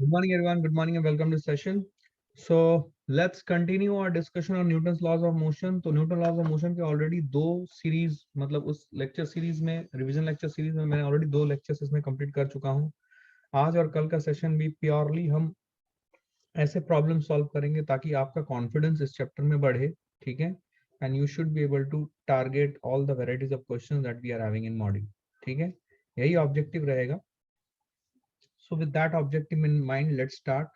Good morning, everyone. Good morning and welcome to session. So let's continue our discussion on Newton's laws of motion. तो Newton laws of motion के already दो series, मतलब उस lecture series में, revision lecture series में मैंने already दो lectures इसमें कंप्लीट कर चुका हूँ. आज और कल का सेशन भी प्योरली हम ऐसे प्रॉब्लम सॉल्व करेंगे ताकि आपका कॉन्फिडेंस इस चैप्टर में बढ़े. ठीक है, and you should be able to target all the varieties of questions that we are having in module. ठीक है, यही ऑब्जेक्टिव रहेगा. So with that objective in mind, let's start.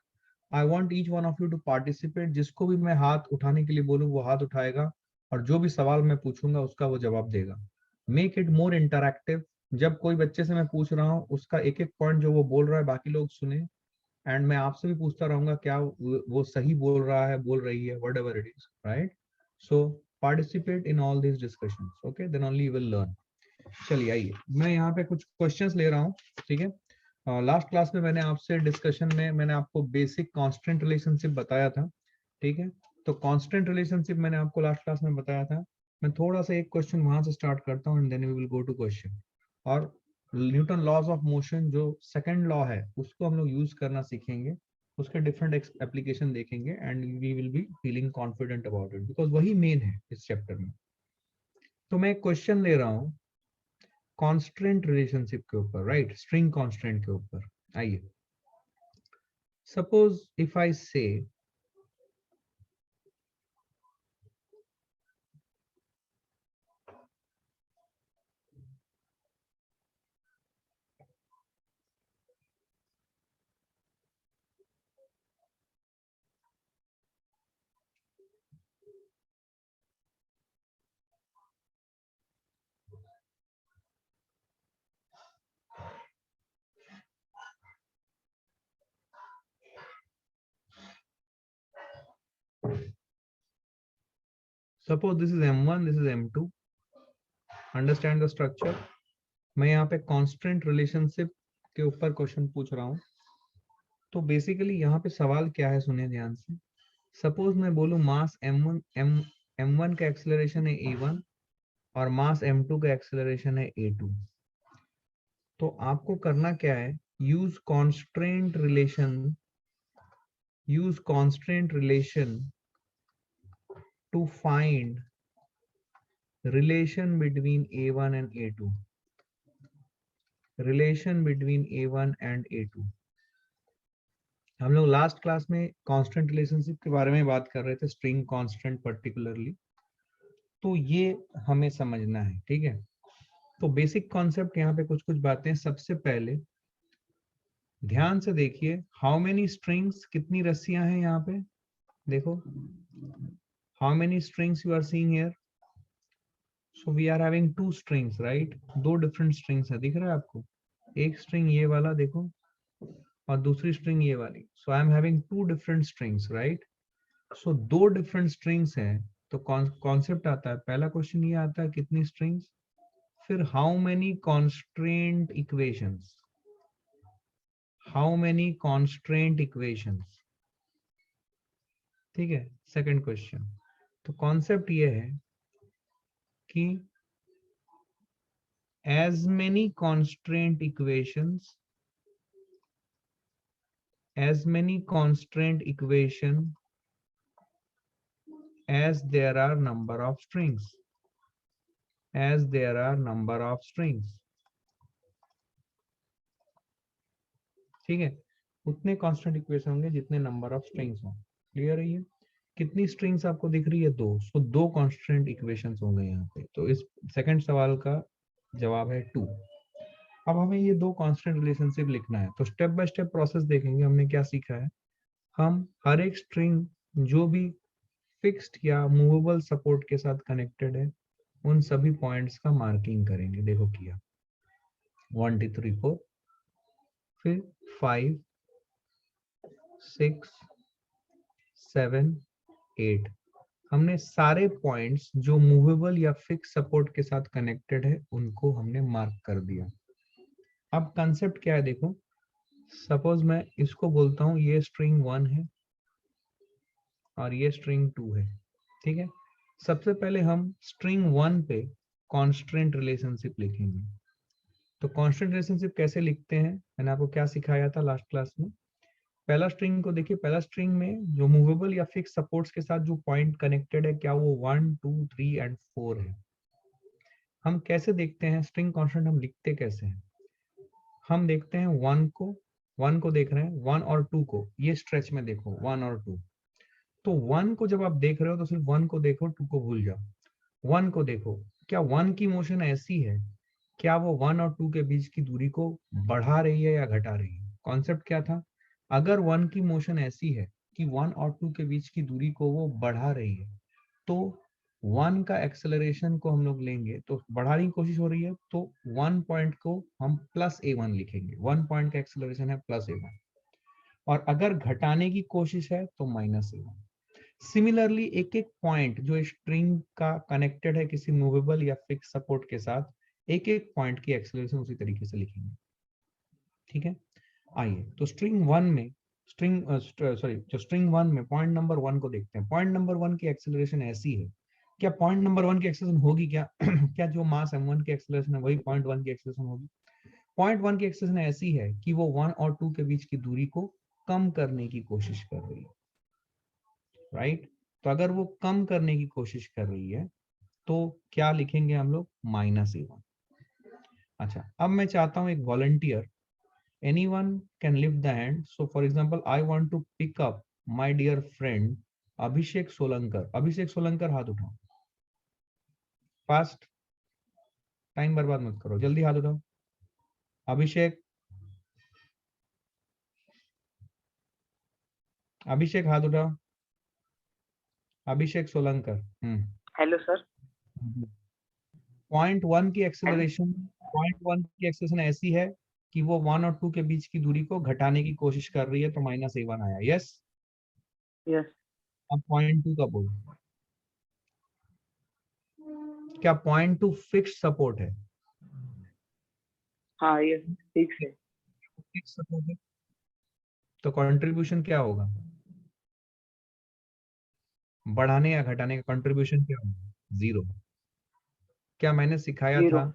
I want each one of you to participate. जिसको भी मैं हाथ उठाने के लिए बोलूँ वो हाथ उठाएगा और जो भी सवाल मैं पूछूंगा उसका वो जवाब देगा. Make it more interactive. जब कोई बच्चे से मैं पूछ रहा हूँ उसका एक एक पॉइंट जो वो बोल रहा है बाकी लोग सुने, एंड मैं आपसे भी पूछता रहूंगा क्या वो सही बोल रहा है, बोल रही है, whatever it is, right? So participate in all these discussions. Okay, then only you will learn. चलिए आइए, मैं यहाँ पे कुछ क्वेश्चंस ले रहा हूँ. ठीक है, लास्ट क्लास में मैंने आपसे डिस्कशन में मैंने आपको बेसिक कांस्टेंट रिलेशनशिप बताया था. ठीक है, तो कांस्टेंट रिलेशनशिप मैंने आपको लास्ट क्लास में बताया था. मैं थोड़ा सा एक क्वेश्चन वहां से स्टार्ट करता हूँ and then we will go to question. और न्यूटन लॉज ऑफ मोशन जो सेकंड लॉ है उसको हम लोग यूज करना सीखेंगे, उसके डिफरेंट एप्लीकेशन देखेंगे and we will be feeling confident about it because वही मेन है इस चैप्टर में. तो मैं एक क्वेश्चन ले रहा हूँ कांस्टेंट रिलेशनशिप के ऊपर, राइट, स्ट्रिंग कांस्टेंट के ऊपर. आइए, सपोज इफ आई से suppose this is m1, this is m2. Understand the structure. मैं यहाँ पे कांस्टेंट रिलेशनशिप के ऊपर क्वेश्चन पूछ रहा हूँ. तो बेसिकली यहाँ पे सवाल क्या है, सुनिए ध्यान से. सपोज मैं बोलूँ मास m1 का एक्सेलरेशन है a1 और मास m2 का एक्सेलरेशन है a2. तो आपको करना क्या है, use constant relation to find relation between A1 and A2. Relation between A1 and A2. हम लोग लास्ट क्लास में कांस्टेंट रिलेशनशिप के बारे में बात कर रहे थे, स्ट्रिंग कांस्टेंट पर्टिकुलरली. तो ये हमें समझना है. ठीक है, तो बेसिक कॉन्सेप्ट यहाँ पे कुछ कुछ बातें. सबसे पहले ध्यान से देखिए, हाउ मेनी स्ट्रिंग्स, कितनी रस्सियां हैं यहाँ पे. देखो, how many strings you are seeing here. So we are having two strings, right? दो different strings है, दिख रहा है आपको. एक string ये वाला देखो और दूसरी string ये वाली. So I am having two different strings, right? So दो different strings हैं, तो concept आता है, पहला question ये आता है कितनी strings, फिर how many constraint equations, how many constraint equations. ठीक है, second question. तो concept ये है कि as many constraint equations as there are number of strings, ठीक है, उतने कांस्टेंट इक्वेशन होंगे जितने नंबर ऑफ स्ट्रिंग्स हों. क्लियर है ये? कितनी स्ट्रिंग्स आपको दिख रही है, दो. सो दो कांस्टेंट इक्वेशंस होंगे यहाँ पे. तो इस सेकंड सवाल का जवाब है 2. अब हमें ये दो कांस्टेंट रिलेशनशिप लिखना है, तो स्टेप बाय स्टेप प्रोसेस देखेंगे. हमने क्या सीखा है, हम हर एक स्ट्रिंग जो भी फिक्स्ड या मूवेबल सपोर्ट के साथ कनेक्टेड है उन सभी पॉइंट्स का मार्किंग करेंगे. देखो किया, 1 2 3 4, फिर 5 6 7 8. हमने सारे पॉइंट्स जो मूवेबल या फिक्स सपोर्ट के साथ कनेक्टेड है उनको हमने मार्क कर दिया. अब कंसेप्ट क्या है देखो, सपोज मैं इसको बोलता हूँ ये स्ट्रिंग 1 है और ये स्ट्रिंग 2 है. ठीक है, सबसे पहले हम स्ट्रिंग 1 पे कांस्टेंट रिलेशनशिप लिखेंगे. तो कांस्टेंट रिलेशनशिप कैसे लिखते हैं, मैंने आपको क्या सिखाया था लास्ट क्लास में. पहला स्ट्रिंग को देखिए, पहला स्ट्रिंग में जो मूवेबल या फिक्स सपोर्ट्स के साथ जो पॉइंट कनेक्टेड है, क्या वो 1 2 3 एंड 4 है? हम कैसे देखते हैं स्ट्रिंग कांस्टेंट, हम लिखते कैसे हैं? हम देखते हैं 1 को देख रहे हैं, 1 और 2 को, ये स्ट्रेच में देखो 1 और 2। तो 1 को जब आप देख रहे हो तो सिर्फ 1 को देखो, 2 को भूल जाओ। 1 को देखो, क्या 1 की मोशन ऐसी है, क्या वो 1 और 2 के बीच की दूरी को बढ़ा रही है या घटा रही है? कॉन्सेप्ट क्या था? अगर 1 की मोशन ऐसी है कि 1 और 2 के बीच की दूरी को वो बढ़ा रही है, तो 1 का एक्सेलरेशन को हम लोग लेंगे, तो बढ़ाने की कोशिश हो रही है, तो 1 पॉइंट को हम +a1 लिखेंगे। 1 पॉइंट का एक्सेलरेशन है +a1, और अगर घटाने की कोशिश है तो -a1। सिमिलरली एक एक पॉइंट जो स्ट्रिंग का कनेक्टेड है किसी मूवेबल या फिक्स सपोर्ट के साथ, एक एक पॉइंट की एक्सेलरेशन उसी तरीके से लिखेंगे। ठीक है, आइए तो स्ट्रिंग 1 में स्ट्रिंग 1 में पॉइंट नंबर 1 को देखते हैं। पॉइंट नंबर 1 की एक्सेलरेशन ऐसी है, क्या पॉइंट नंबर 1 की एक्सेलरेशन होगी क्या? क्या जो मास m1 की एक्सेलरेशन है वही पॉइंट 1 की एक्सेलरेशन होगी? पॉइंट 1 की एक्सेलरेशन ऐसी है कि वो 1 और 2 के बीच की दूरी को कम करने की कोशिश कर रही है, राइट? तो अगर वो कम करने की कोशिश कर रही है तो क्या लिखेंगे हम लोग? -a1। अच्छा, अब मैं चाहता हूं एक volunteer, anyone can lift the hand. So for example, I want to pick up my dear friend अभिषेक सोलंकर। अभिषेक सोलंकर हाथ उठाओ, फास्ट, टाइम बर्बाद मत करो, जल्दी हाथ उठाओ। अभिषेक, अभिषेक हाथ उठाओ। Abhishek Solankar. Hello sir. Point 1 की एक्सेलरेशन ऐसी है कि वो 1 और 2 के बीच की दूरी को घटाने की कोशिश कर रही है, तो -a1 आया। Yes yes. अब पॉइंट 2 का बोलो, क्या पॉइंट 2 फिक्स सपोर्ट है? हाँ यस, ठीक है। फिक्स सपोर्ट है, तो कंट्रीब्यूशन क्या होगा? बढ़ाने या घटाने का कंट्रीब्यूशन क्या होगा? 0। क्या मैंने सिखाया 0। था?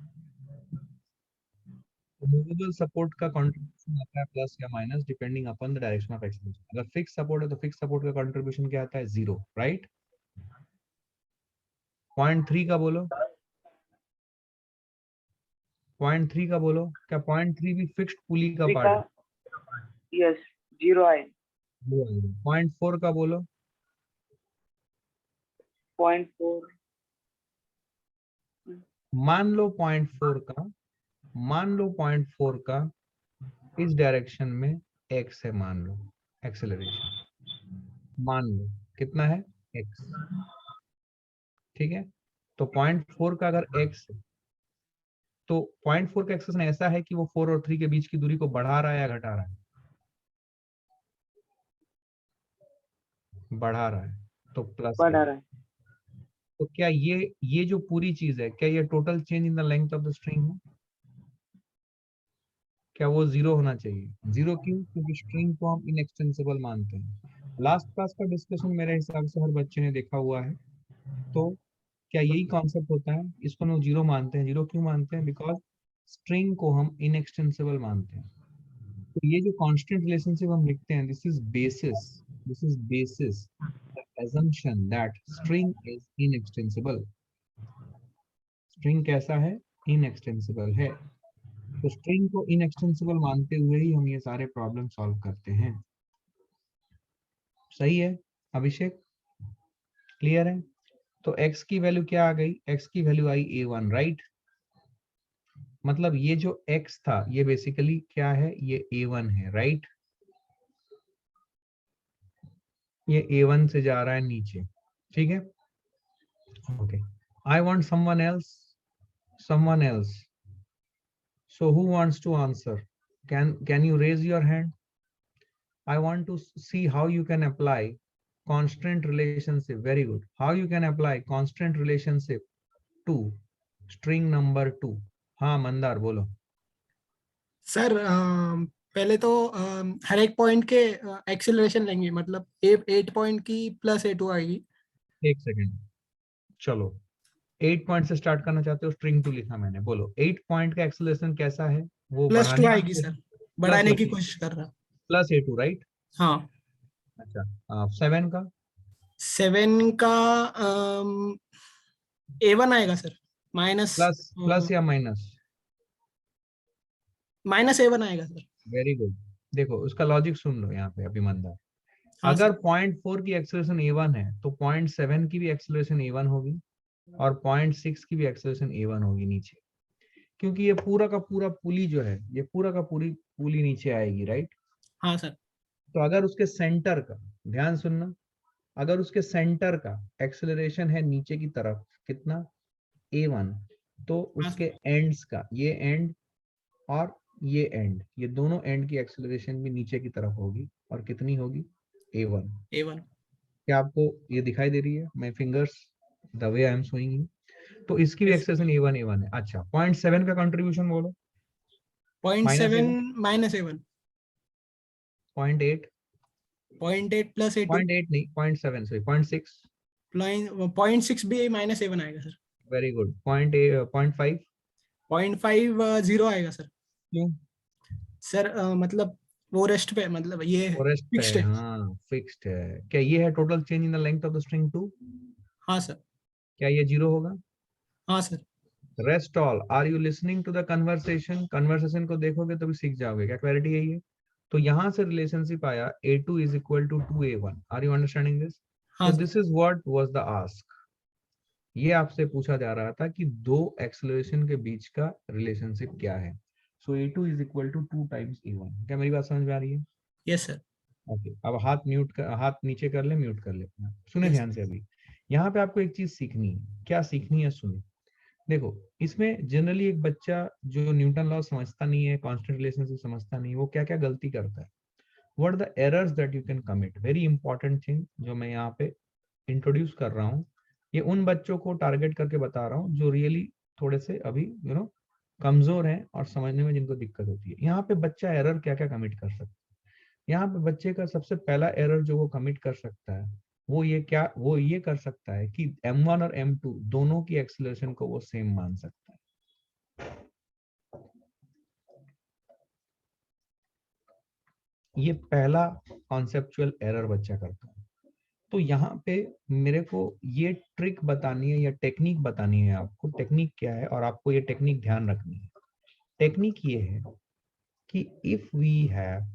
मूवेबल सपोर्ट का कंट्रीब्यूशन आता है प्लस या minus depending upon the direction of acceleration. अगर फिक्स सपोर्ट है तो फिक्स सपोर्ट का कंट्रीब्यूशन क्या आता है? 0, राइट? पॉइंट 3 का बोलो, पॉइंट 3 का बोलो, क्या पॉइंट 3 भी फिक्स्ड पुली का पार्ट है? यस, 0 आए। पॉइंट 4 का बोलो, 0.4। मान लो पॉइंट 4 का इस डायरेक्शन में x है, मान लो एक्सेलरेशन, मान लो कितना है? x। ठीक है, तो पॉइंट 4 का अगर x है, तो पॉइंट 4 का एक्सेलरेशन ऐसा है कि वो 4 और 3 के बीच की दूरी को बढ़ा रहा है या घटा रहा है? बढ़ा रहा है, तो प्लस बढ़ा है। रहा है। तो क्या ये जो पूरी चीज है, क्या ये total change in the length of the string है? क्या वो 0 होना चाहिए? 0 क्यों? क्योंकि स्ट्रिंग को हम इनएक्सटेंसिबल मानते हैं। लास्ट क्लास का डिस्कशन मेरे हिसाब से हर बच्चे ने देखा हुआ है। तो क्या यही कॉन्सेप्ट होता है? इसको हम 0 मानते हैं। 0 क्यों मानते हैं? बिकॉज स्ट्रिंग को हम इनएक्सटेंसिबल मानते हैं। तो ये जो कांस्टेंट रिलेशनशिप हम लिखते हैं, this is basis assumption that string is inextensible। String कैसा है? इनएक्सटेंसिबल है। तो स्ट्रिंग को इनएक्सटेंसिबल मानते हुए ही हम ये सारे प्रॉब्लम सॉल्व करते हैं। सही है अभिषेक? क्लियर है? तो x की वैल्यू क्या आ गई? x की वैल्यू आई a1, राइट? मतलब ये जो x था ये बेसिकली क्या है? ये a1 है, राइट? ये a1 से जा रहा है नीचे, ठीक है? Okay, I want someone else. So who wants to answer? Can you raise your hand? I want to see how you can apply constant relationship. Very good. How you can apply constant relationship to string number 2? हाँ मंदार बोलो। Sir पहले तो हर एक point के acceleration लेंगे, मतलब 8 point की +a2 आएगी। एक सेकेंड, चलो 8 पॉइंट से स्टार्ट करना चाहते हो? स्ट्रिंग 2 लिखा मैंने, बोलो 8 पॉइंट का एक्सेलरेशन कैसा है? वो +2 बढ़ाने आएगी सर, बढ़ाने की कोशिश कर रहा। +a2, right? हाँ। अच्छा 7 का 7 का A1 आएगा सर, माइनस प्लस प्लस या माइनस? माइनस A1 आएगा सर। Very good. देखो उसका लॉजिक सुन लो यहाँ पे अभिमंदा। हाँ अगर सर। 0.4 की एक्सेलरेशन A1 है तो 0.7 की भी एक्सेलरेशन A1 होगी और 0.6 की भी एक्सेलरेशन A1 होगी नीचे, क्योंकि ये पूरा का पूरा पुली जो है, ये पूरा का पूरी पुली नीचे आएगी, राइट? हाँ सर। तो अगर उसके सेंटर का, ध्यान सुनना, अगर उसके सेंटर का एक्सेलरेशन है नीचे की तरफ कितना, A1, तो हाँ उसके सर। एंड्स का, ये एंड और ये एंड, ये दोनों एंड की एक्सेलरेशन भी नीचे की तरफ होगी और कितनी होगी, A1। A1। क्या आपको ये दिखाई दे रही है? My fingers the way I am showing you. तो इसकी भी यस। एक्सेलरेशन A1 है। अच्छा 0.7 का कंट्रीब्यूशन बोलो। Point minus seven A1, minus A1। 0.8, 0.8 plus A2। 0.8 नहीं 0.7 सॉरी 0.6। 0.6 भी माइनस A1 आएगा सर। Very good. 0.5 0.5 जीरो आएगा सर। क्यों? सर मतलब वो रेस्ट पे, मतलब ये फॉरेस्ट पे फिक्स्ड है, है। हाँ फिक्स्ड है। क्या ये है total change in the length of the string 2? हाँ सर। क्या ये जीरो होगा? हाँ sir. Rest all, are you listening to the conversation? Conversation को देखोगे तो भी सीख जाओगे। क्या क्लैरिटी है ये? तो यहां से रिलेशनशिप आया A2 is equal to 2A1। Are you understanding this? हाँ तो sir. This is what was the ask. ये आपसे पूछा जा रहा था कि दो एक्सेलरेशन के बीच का रिलेशनशिप क्या है। So A2 is equal to 2 times A1। क्या मेरी बात समझ में आ रही है? Yes sir. ओके, अब हाथ म्यूट कर, हाथ नीचे कर ले, म्यूट कर ले। सुने यस। ध्यान से अभी। यहाँ पे आपको एक चीज सीखनी है। क्या सीखनी है? सुनो। देखो, इसमें जनरली एक बच्चा जो न्यूटन लॉ समझता नहीं है, कांस्टेंट रिलेशनशिप समझता नहीं है, वो क्या क्या गलती करता है, what are the errors that you can commit. Very important thing जो मैं यहाँ पे इंट्रोड्यूस कर रहा हूँ, ये उन बच्चों को टारगेट करके बता रहा हूँ जो रियली थोड़े से अभी कमजोर हैं और समझने में जिनको दिक्कत होती है। यहाँ पे बच्चा एरर क्या क्या कमिट कर सकता है। यहाँ पे बच्चे का सबसे पहला एरर जो वो कमिट कर सकता है, वो ये कर सकता है कि M1 और M2 दोनों की एक्सेलरेशन को वो सेम मान सकता है। ये पहला कॉन्सेप्चुअल एरर बच्चा करता है। तो यहाँ पे मेरे को ये ट्रिक बतानी है या टेक्निक बतानी है आपको। टेक्निक क्या है और आपको ये टेक्निक ध्यान रखनी है। टेक्निक ये है कि if we have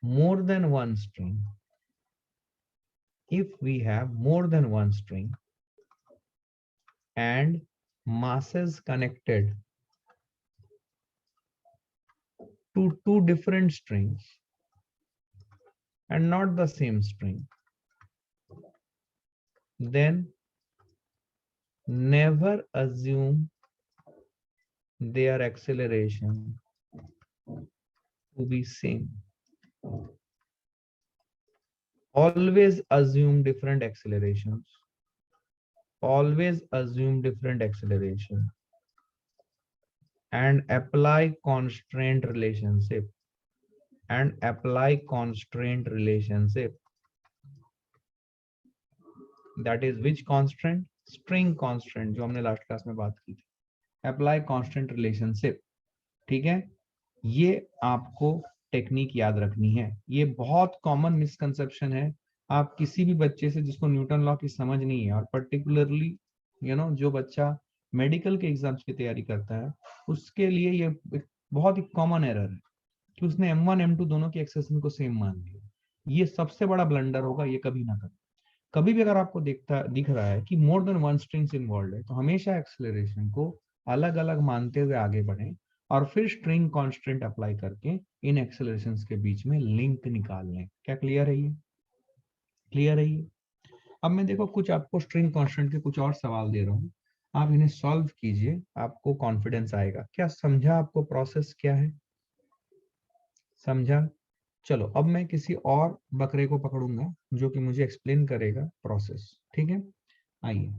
more than one string, if we have more than one string and masses connected to two different strings and not the same string, then never assume their acceleration to be same. Always assume different accelerations. Always assume different acceleration and apply constraint relationship. And apply constraint relationship. That is which constraint? String constraint, जो हमने last class में बात की थी। Apply constant relationship, ठीक है? ये आपको टेक्निक याद रखनी है। ये बहुत कॉमन मिसकंसेप्शन है। आप किसी भी बच्चे से जिसको न्यूटन लॉ की समझ नहीं है, और पर्टिकुलरली जो बच्चा मेडिकल के एग्जाम्स की तैयारी करता है, उसके लिए ये एक बहुत ही कॉमन एरर है कि उसने M1 M2 दोनों की एक्सेलेरेशन को सेम मान लिया। ये सबसे बड़ा ब्लंडर होगा, ये कभी ना करें। कभी भी अगर आपको दिख रहा है कि मोर देन वन स्ट्रिंग्स इन्वॉल्व है, तो हमेशा एक्सेलरेशन को अलग अलग मानते हुए आगे बढ़ें और फिर स्ट्रिंग कांस्टेंट अप्लाई करके इन एक्सेलरेशंस के बीच में लिंक निकाल लें। क्या क्लियर है ये? क्लियर है ये? अब मैं देखो कुछ आपको स्ट्रिंग कांस्टेंट के कुछ और सवाल दे रहा हूँ, आप इन्हें सॉल्व कीजिए, आपको कॉन्फिडेंस आएगा। क्या समझा? आपको प्रोसेस क्या है समझा? चलो अब मैं किसी और बकरे को पकड़ूंगा जो कि मुझे एक्सप्लेन करेगा प्रोसेस। ठीक है, आइए।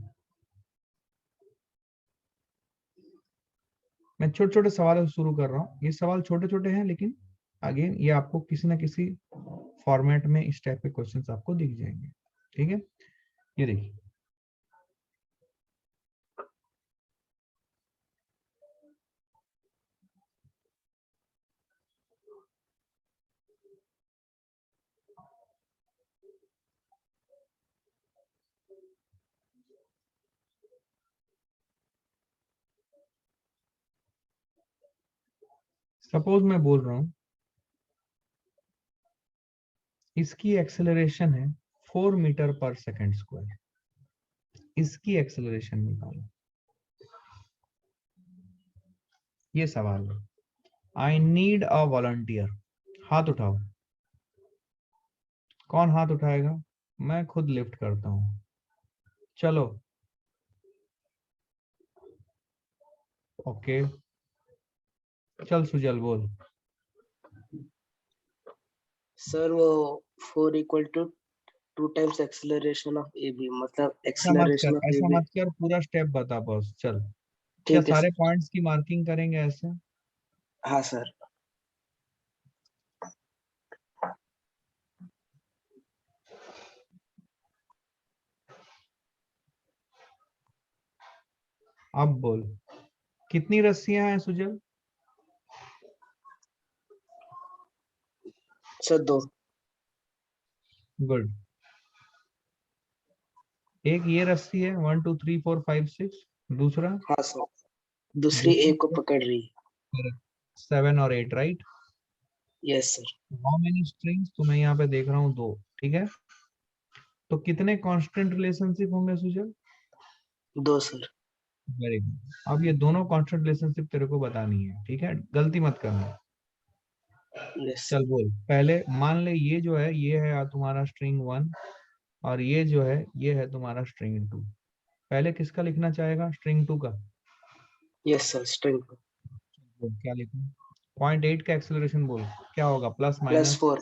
मैं छोटे छोटे सवालों से शुरू कर रहा हूँ। ये सवाल छोटे छोटे हैं, लेकिन अगेन ये आपको किसी ना किसी फॉर्मेट में इस टाइप के क्वेश्चंस आपको दिख जाएंगे। ठीक है, ये देखिए। सपोज मैं बोल रहा हूं इसकी एक्सेलरेशन है 4 मीटर पर सेकंड स्क्वायर, इसकी एक्सेलरेशन निकालो, ये सवाल है। आई नीड अ वॉलंटियर, हाथ उठाओ, कौन हाथ उठाएगा? मैं खुद लिफ्ट करता हूं, चलो। ओके, चल सुजल बोल। सर वो 4 equal to 2 times acceleration of A B, मतलब ऐसा मत एक्सेलरेशन कर, ऑफ ए ऐसा बी। मत कर, पूरा स्टेप बता बॉस, चल। क्या ठीक है सारे सर। पॉइंट्स की मार्किंग करेंगे ऐसे? हाँ सर। अब बोल, कितनी रस्सियां हैं सुजल? सर 2। गुड। एक ये रस्सी है 1 2 3 4 5 6, दूसरा हाँ सर, दूसरी ए को पकड़ रही है। 7 और 8, right? Yes sir. How many strings? तो मैं यहाँ पे देख रहा हूँ 2, ठीक है। तो कितने कांस्टेंट रिलेशनशिप होंगे सुजल? 2 सर। Very good. अब ये दोनों कांस्टेंट रिलेशनशिप तेरे को बतानी है, ठीक है, गलती मत करना। यस चल बोल, पहले मान ले ये जो है ये है तुम्हारा स्ट्रिंग 1 और ये जो है ये है तुम्हारा स्ट्रिंग 2। पहले किसका लिखना चाहेगा? स्ट्रिंग 2 का। यस सर, स्ट्रिंग बोल, क्या लिखूं? 0.8 का एक्सेलरेशन बोल, क्या होगा? Plus minus? +4।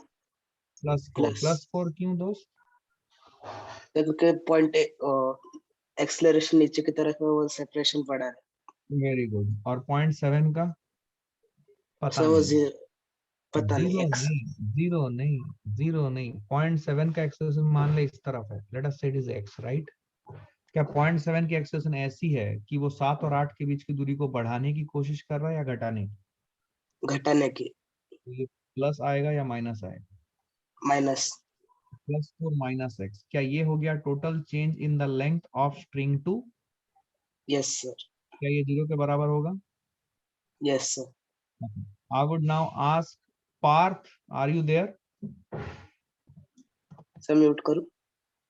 +4। प्लस +4 क्यों दोस्त? क्योंकि पॉइंट एक्सेलरेशन नीचे की तरफ है, वो सेपरेशन बढ़ा है। Very good. और 0.7 का? पता सर वो नहीं। पता नहीं, जीरो एक्स। नहीं, जीरो नहीं, जीरो नहीं। 0.7 का एक्सेलरेशन मान ले इस तरफ है, लेट अस से इट इज x, राइट? क्या 0.7 की एक्सेलरेशन ऐसी है कि वो 7 और 8 के बीच की दूरी को बढ़ाने की कोशिश कर रहा है या घटाने की? घटाने की। तो ये प्लस आएगा या माइनस आएगा? माइनस। +4 -x, क्या ये हो गया total change in the length of string 2? Yes sir. क्या ये 0 के बराबर होगा? Yes sir. I would now ask Parth, are you there? Sir mute करूं?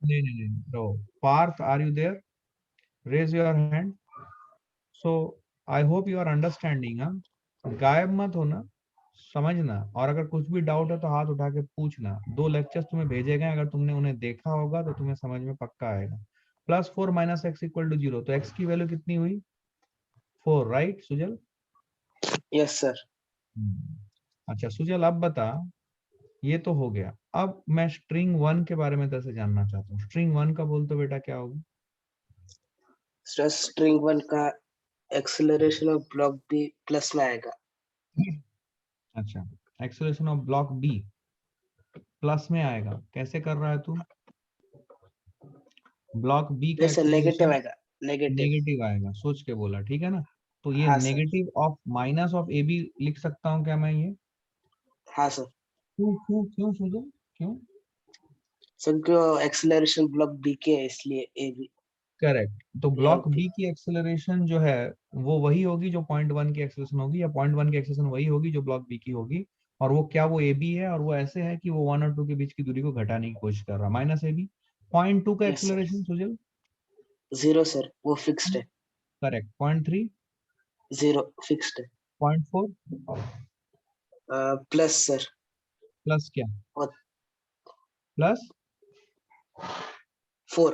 नहीं नहीं नहीं, no. Parth, are you there? Raise your hand. So I hope you are understanding, हाँ? गायब मत होना, समझना, और अगर कुछ भी डाउट है तो हाथ उठा के पूछना। 2 लेक्चर्स तुम्हें भेजे गए, अगर तुमने उन्हें देखा होगा तो तुम्हें समझ में पक्का आएगा। +4 -x = 0, तो x की वैल्यू कितनी हुई? 4, राइट सुजल? Yes sir. अच्छा सुजल, अब बता, ये तो हो गया। अब मैं स्ट्रिंग 1 के बारे में तेरे से जानना चाहता हूँ। स्ट्रिंग 1 का बोल तो बेटा क्या होगा? सर स्ट्रिंग 1 का एक्सेलरेशन ऑफ ब्लॉक भी प्लस में आएगा। अच्छा, acceleration of block B plus में आएगा, कैसे कर रहा है तू? ब्लॉक बी का नहीं सर, नेगेटिव एक्सेलरेशन आएगा। नेगेटिव। नेगेटिव आएगा, सोच के बोला, ठीक है ना? तो ये हाँ sir. Negative of minus of A B लिख सकता हूँ क्या मैं ये? हाँ सर। क्यों क्यों क्यों सुजल, क्यों? सर क्यों? एक्सेलरेशन ब्लॉक बी के है, इसलिए ए बी। करेक्ट। तो ए और ब्लॉक बी। बी की एक्सेलरेशन जो है वो वही होगी जो 0.1 की एक्सेलरेशन होगी, या 0.1 की एक्सेलरेशन वही होगी जो ब्लॉक बी की होगी। और वो क्या, वो ए बी है, और वो ऐसे है कि वो 1 और 2 के बीच की दूरी को घटाने की कोशिश कर रहा है, माइनस ए बी। 0.2 का yes sir. Acceleration Sujal? 0 sir, वो फिक्स्ड है। करेक्ट। 0.3? 0 फिक्स्ड है। 0.4? Plus sir. प्लस क्या? और प्लस? 4।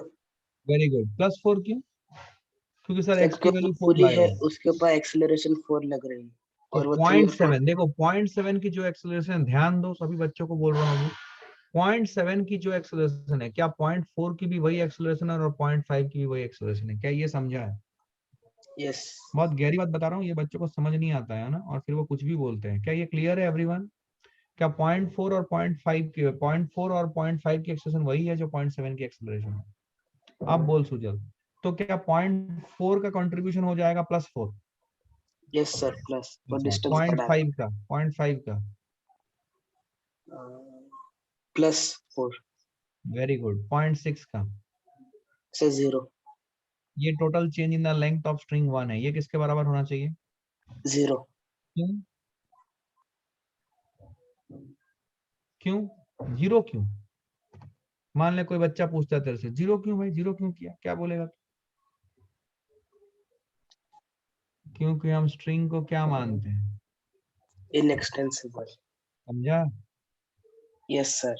Very good. +4 क्यों? क्योंकि सर सर एक्स की क्योंकि वैल्यू 4 पुली लाए है, हो। उसके ऊपर एक्सेलरेशन 4 लग रही है, तो और वो 3 और 4। 0.7 देखो, 0.7 की जो एक्सेलरेशन, ध्यान दो, सभी बच्चों को बोल रहा हूँ, 0.7 की जो एक्सेलरेशन है, क्या 0.4 की भी वही एक्सेलरेशन है और 0.5 की भी वही एक्सेलरेशन है? क्या ये समझा है? यस। बहुत गहरी बात बता रहा हूँ, ये बच्चों को समझ नहीं आता है ना, और फिर वो कुछ भी बोलते हैं। क्या ये क्लियर है एवरीवन? क्या 0.4 और 0.5 की 0.4 और 0.5 की एक्सेलरेशन वही है जो 0.7 की एक्सेलरेशन है? अब बोल सुजल, तो क्या 0.4 का कंट्रीब्यूशन हो जाएगा +4? यस सर, प्लस वो अच्छा, डिस्टेंस बढ़ा है। 0.5 का, 0.5 का? +4। Very good. 0.6 का? से 0। ये total change in the length of string 1 है, ये किसके बराबर होना चाहिए? 0। क्यों? क्यों जीरो क्यों? मान ले कोई बच्चा पूछता है तेरे से जीरो क्यों भाई, जीरो क्यों किया, क्या बोलेगा तू? क्योंकि हम स्ट्रिंग को क्या मानते हैं, इनएक्सटेंसिबल। समझा? Yes sir.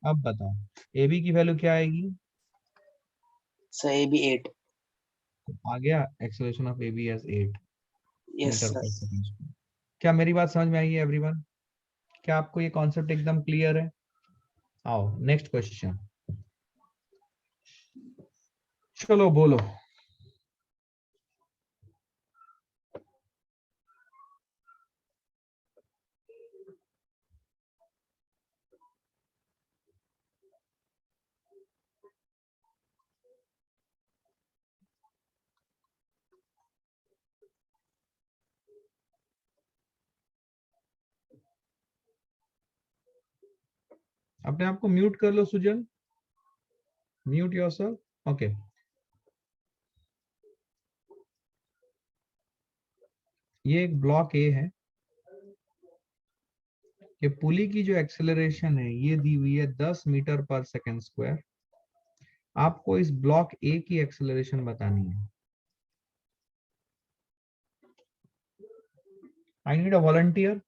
अब बताओ ए बी की वैल्यू क्या आएगी? Sir A B 8। आ गया acceleration of A B as 8 yes meter sir. पर सेकंड। क्या मेरी बात समझ में आई है एवरीवन? क्या आपको ये कॉन्सेप्ट एकदम क्लियर है? आओ नेक्स्ट क्वेश्चन, चलो बोलो। अपने आप को म्यूट कर लो सुजन, म्यूट योरसेल्फ। ओके, ये एक ब्लॉक ए है, ये पुली की जो एक्सेलरेशन है ये दी हुई है 10 मीटर पर सेकंड स्क्वायर। आपको इस ब्लॉक ए की एक्सेलरेशन बतानी है। I need a volunteer.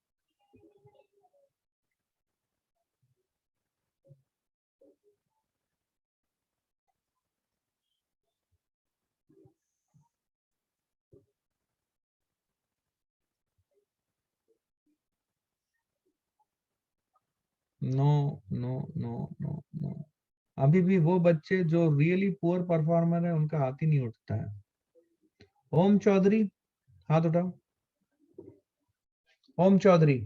No no no no no, अभी भी वो बच्चे जो रियली पुअर परफॉर्मर है उनका हाथ ही नहीं उठता है। ओम चौधरी हाथ उठाओ, ओम चौधरी।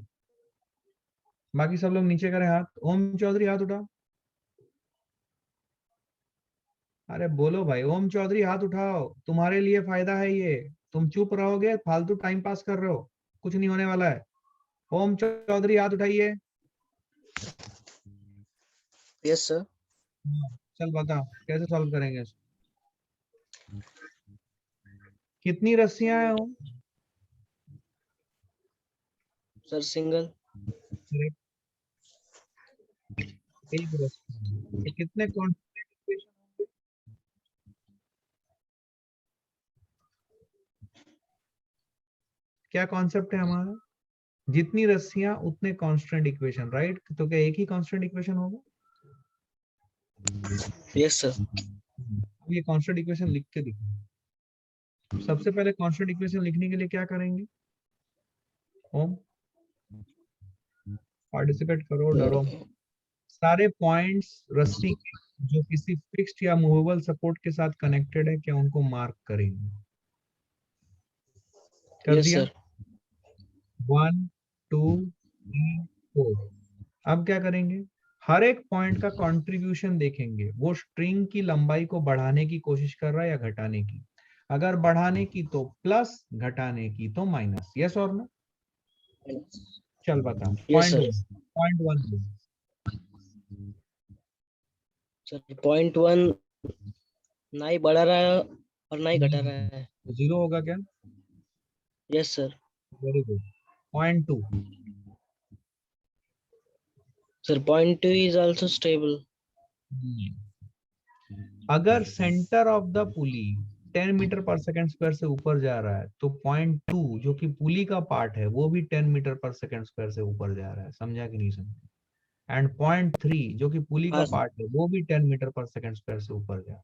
बाकी सब लोग नीचे करें हाथ। ओम चौधरी हाथ उठाओ। अरे बोलो भाई, ओम चौधरी हाथ उठाओ, तुम्हारे लिए फायदा है ये। तुम चुप रहोगे फालतू टाइम पास कर रहे हो, कुछ नहीं होने वाला है। ओम चौधरी हाथ उठाइए। Yes sir. चल बता कैसे सॉल्व करेंगे इसको? कितनी रस्सियां हैं ओम? Sir single. एक रस्सी, तो कितने कांस्टेंट इक्वेशन होंगे? क्या कॉन्सेप्ट है हमारा? जितनी रस्सियां उतने कांस्टेंट इक्वेशन, राइट? तो क्या एक ही कांस्टेंट इक्वेशन होगा? Yes sir. अब ये कांस्टेंट इक्वेशन लिख के दिखो। सबसे पहले कांस्टेंट इक्वेशन लिखने के लिए क्या करेंगे? ओम पार्टिसिपेट करो, डरो। सारे पॉइंट्स रस्सी के जो किसी फिक्स्ड या मूवेबल सपोर्ट के साथ कनेक्टेड है क्या उनको मार्क करेंगे। कर यस दिया? सर। 1 2 3 4। अब क्या करेंगे? हर एक पॉइंट का कंट्रीब्यूशन देखेंगे, वो स्ट्रिंग की लंबाई को बढ़ाने की कोशिश कर रहा है या घटाने की। अगर बढ़ाने की तो प्लस, घटाने की तो माइनस। यस और नो? चल बता। Yes sir. Point one sir point 1 ना ही बढ़ा रहा है और ना ही घटा रहा है। जीरो होगा क्या? Yes sir. Very good. Point two, sir point 2 is also stable. अगर centre of the pulley 10 metre पर सेकंड स्क्वायर से ऊपर जा रहा है तो पॉइंट टू जो कि पुली का पार्ट है वो भी 10 मीटर पर सेकंड स्क्वायर से ऊपर जा रहा है। समझा कि नहीं समझा? एंड पॉइंट थ्री जो कि पुली का हाँ पार्ट है वो भी 10 मीटर पर सेकंड स्क्वायर से ऊपर जा रहा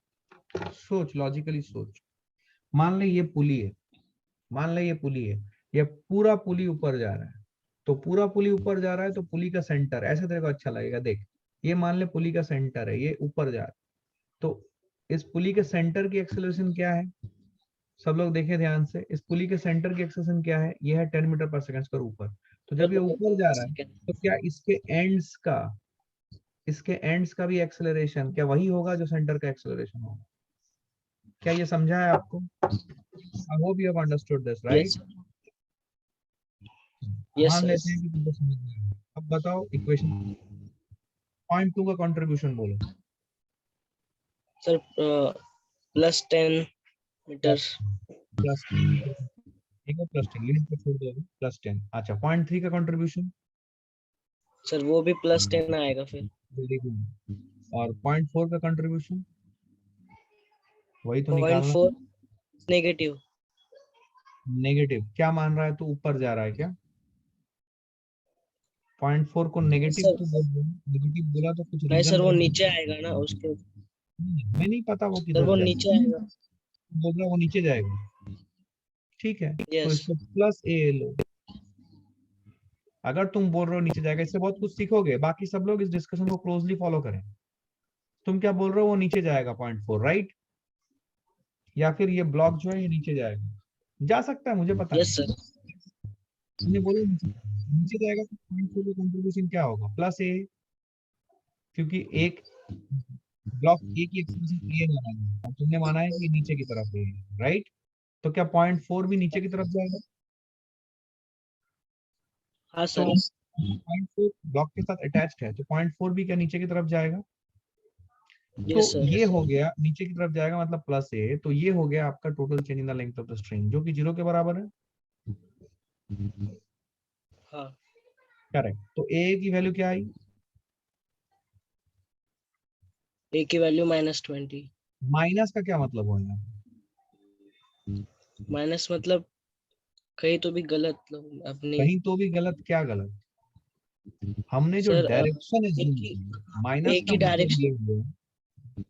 है। सोच, लॉजिकली सोच। मान ले ये पुली है, मान ले ये पुली है, ये पूरा पुली ऊपर जा रहा है। तो पूरा पुली ऊपर जा रहा है तो पुली का सेंटर, ऐसे तेरे को अच्छा लगेगा देख। ये मान ले पुली का सेंटर है, ये ऊपर जा रहा है, तो इस पुली के सेंटर की एक्सेलरेशन क्या है? सब लोग देखें ध्यान से, इस पुली के सेंटर की एक्सेलरेशन क्या है? ये है 10 मीटर पर सेकंड स्क्वायर ऊपर। तो जब ये ऊपर जा रहा है तो क्या इसके एंड्स का भी एक्सेलरेशन क्या वही होगा जो सेंटर का एक्सेलरेशन होगा? क्या ये समझा है आपको? I hope you have understood this, yes right? Yes मान लेते सर। हैं कि तुमको समझ में आया। अब बताओ इक्वेशन पॉइंट टू का कंट्रीब्यूशन बोलो। Sir plus 10 meter. प्लस 10, ठीक है, प्लस 10 लिमिट को छोड़ दो, प्लस 10। अच्छा, पॉइंट थ्री का कंट्रीब्यूशन सर वो भी +10 आएगा फिर। Very good. और 0.4 का कंट्रीब्यूशन वही तो निकालना। 0.4 नेगेटिव। नेगेटिव क्या मान रहा है तू, ऊपर जा रहा है क्या? 0.4 को नेगेटिव सर तो बोल रहा है, नेगेटिव बोला तो कुछ नहीं रीजन सर, वो बोल। नीचे आएगा ना उसके। मैं नहीं पता वो सर किधर वो जाएगा, नीचे आएगा। बोल रहा है वो नीचे जाएगा। ठीक है, तो यस। इसको प्लस ए लो। अगर तुम बोल रहे हो नीचे जाएगा, इससे बहुत कुछ सीखोगे। बाकी सब लोग इस डिस्कशन को क्लोजली फॉलो करें। तुम क्या बोल रहे हो, वो नीचे जाएगा 0.4, राइट? या फिर ये ब्लॉक जो है ये नीचे जाएगा, जा सकता है, मुझे पता यस नहीं। सर। तुमने बोला नीचे नीचे जाएगा तो 0.4 का कंट्रीब्यूशन क्या होगा, प्लस ए। क्योंकि एक ब्लॉक ए की एक्सप्रेशन ए माना है और तुमने माना है कि नीचे की तरफ ए है, राइट? तो क्या 0.4 भी नीचे की तरफ जाएगा? हाँ तो सर। 0.4 ब्लॉक के साथ अटैच्ड है, तो 0.4 भी क्या नीचे की तरफ जाएगा? तो यस सर। ये हो गया नीचे की तरफ जाएगा मतलब प्लस ए। तो ये हो गया आपका total change in the length of the string, जो कि 0 के बराबर है। हाँ। करेक्ट। तो ए की वैल्यू क्या आई? ए की वैल्यू -20। माइनस का क्या मतलब हो गया? माइनस मतलब कहीं तो भी गलत अपनी। कहीं तो भी गलत, क्या गलत? हमने जो सर डायरेक्शन एक एज्यूम ही की, माइनस एक का ही मतलब ये डायरेक्शन। हुआ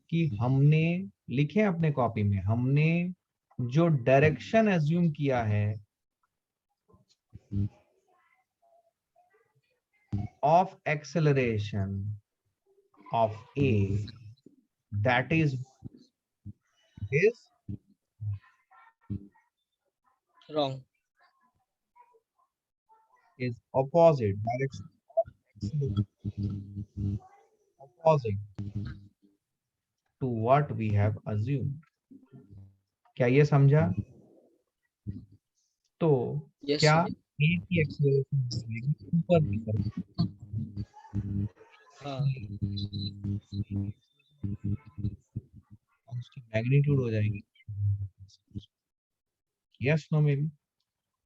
कि हमने लिखे हैं अपने कॉपी में, हमने जो डायरेक्शन एज्यूम किया है of acceleration of A, that is wrong. is opposite direction opposite to what we have assumed. क्या ये समझा? तो यस क्या सर। ए की एक्सेलरेशन हो जाएगी ऊपर की तरफ, हाँ। उसकी मैग्नीट्यूड हो जाएगी। Yes no maybe.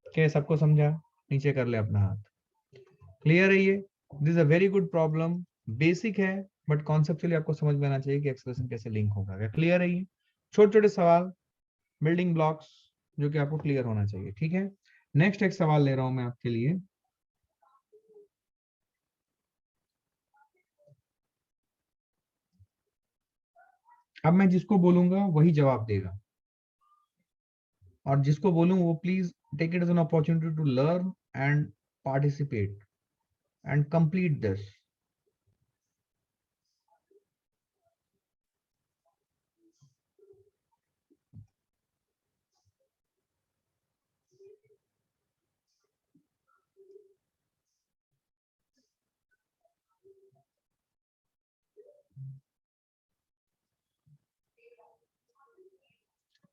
क्या सबको समझा? नीचे कर ले अपना हाथ। क्लियर है ये? This is a very good problem. Basic है बट कॉन्सेप्चुअली आपको समझ में आना चाहिए कि एक्सेलरेशन कैसे लिंक होगा। क्या क्लियर है ये? छोटे छोटे सवाल, बिल्डिंग ब्लॉक्स, जो कि आपको क्लियर होना चाहिए। ठीक है, नेक्स्ट एक सवाल ले रहा हूं मैं आपके लिए। अब मैं जिसको बोलूंगा वही जवाब देगा, और जिसको बोलूं वो please take it as an opportunity to learn and participate and complete this.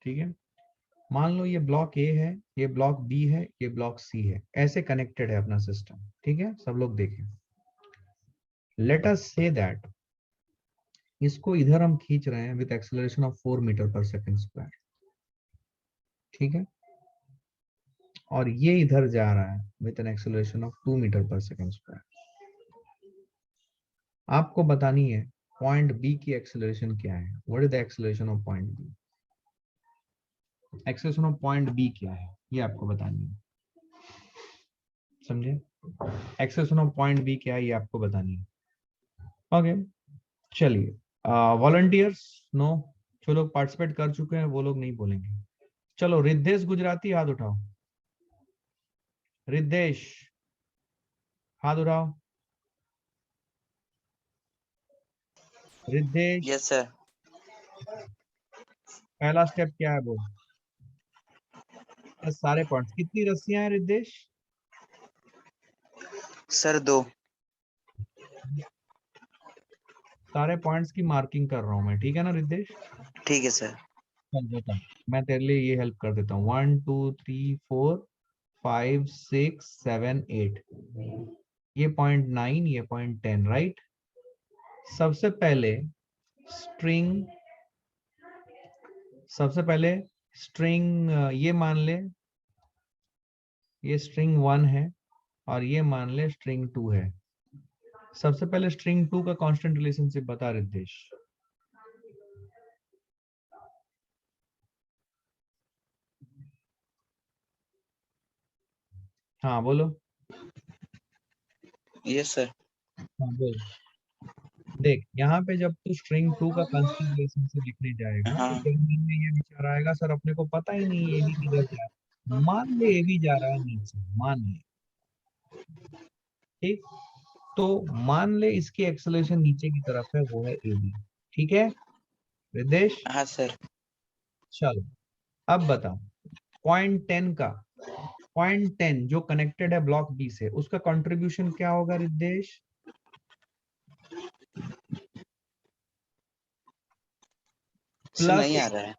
ठीक है, मान लो ये ब्लॉक ए है, ये ब्लॉक बी है, ये ब्लॉक सी है, ऐसे कनेक्टेड है अपना सिस्टम। ठीक है, सब लोग देखें। लेट अस से दैट इसको इधर हम खींच रहे हैं विद एक्सेलरेशन ऑफ 4 मीटर पर सेकंड स्क्वायर। ठीक है, और ये इधर जा रहा है with an acceleration of 2 meter पर सेकंड स्क्वायर। आपको बतानी है पॉइंट बी की एक्सेलरेशन क्या है। What is the acceleration of point B? Acceleration of point B क्या है ये आपको बतानी है, समझे? एक्सेलरेशन ऑफ पॉइंट बी क्या है ये आपको बतानी है। ओके, चलिए। वॉलंटियर्स, नो, जो लोग पार्टिसिपेट कर चुके हैं वो लोग नहीं बोलेंगे। चलो, रिद्धेश गुजराती हाथ उठाओ। रिद्धेश हाथ उठाओ। Riddhesh, yes sir. पहला स्टेप क्या है बोल? सारे पॉइंट्स, कितनी रस्सियां हैं रिद्धेश? सर 2। सारे पॉइंट्स की मार्किंग कर रहा हूं मैं, ठीक है ना रिद्धेश? ठीक है सर। चल बता, मैं तेरे लिए ये हेल्प कर देता हूँ। 1 2 3 4 5 6 7 8, ये 0.9, ये 0.10, राइट? सबसे पहले स्ट्रिंग, ये मान ले ये स्ट्रिंग 1 है, और ये मान ले स्ट्रिंग 2 है। सबसे पहले स्ट्रिंग 2 का कांस्टेंट रिलेशनशिप बता रिद्धेश। हाँ बोलो। Yes sir. हाँ बोल। देख यहाँ पे जब तू स्ट्रिंग 2 का कांस्टेंट रिलेशनशिप लिखने जाएगा तो हाँ तेरे मन में ये विचार आएगा, सर अपने को पता ही नहीं ए बी किधर जा रहा है। मान ले ए बी जा रहा है नीचे, मान ले, ठीक। तो मान ले इसकी एक्सेलरेशन नीचे की तरफ है, वो है ए बी, ठीक है रिद्धेश? हाँ सर। चलो अब बताओ, पॉइंट 10 जो कनेक्टेड है ब्लॉक बी से, उसका कंट्रीब्यूशन क्या होगा रिद्धेश? सर प्लस नहीं आ रहा है।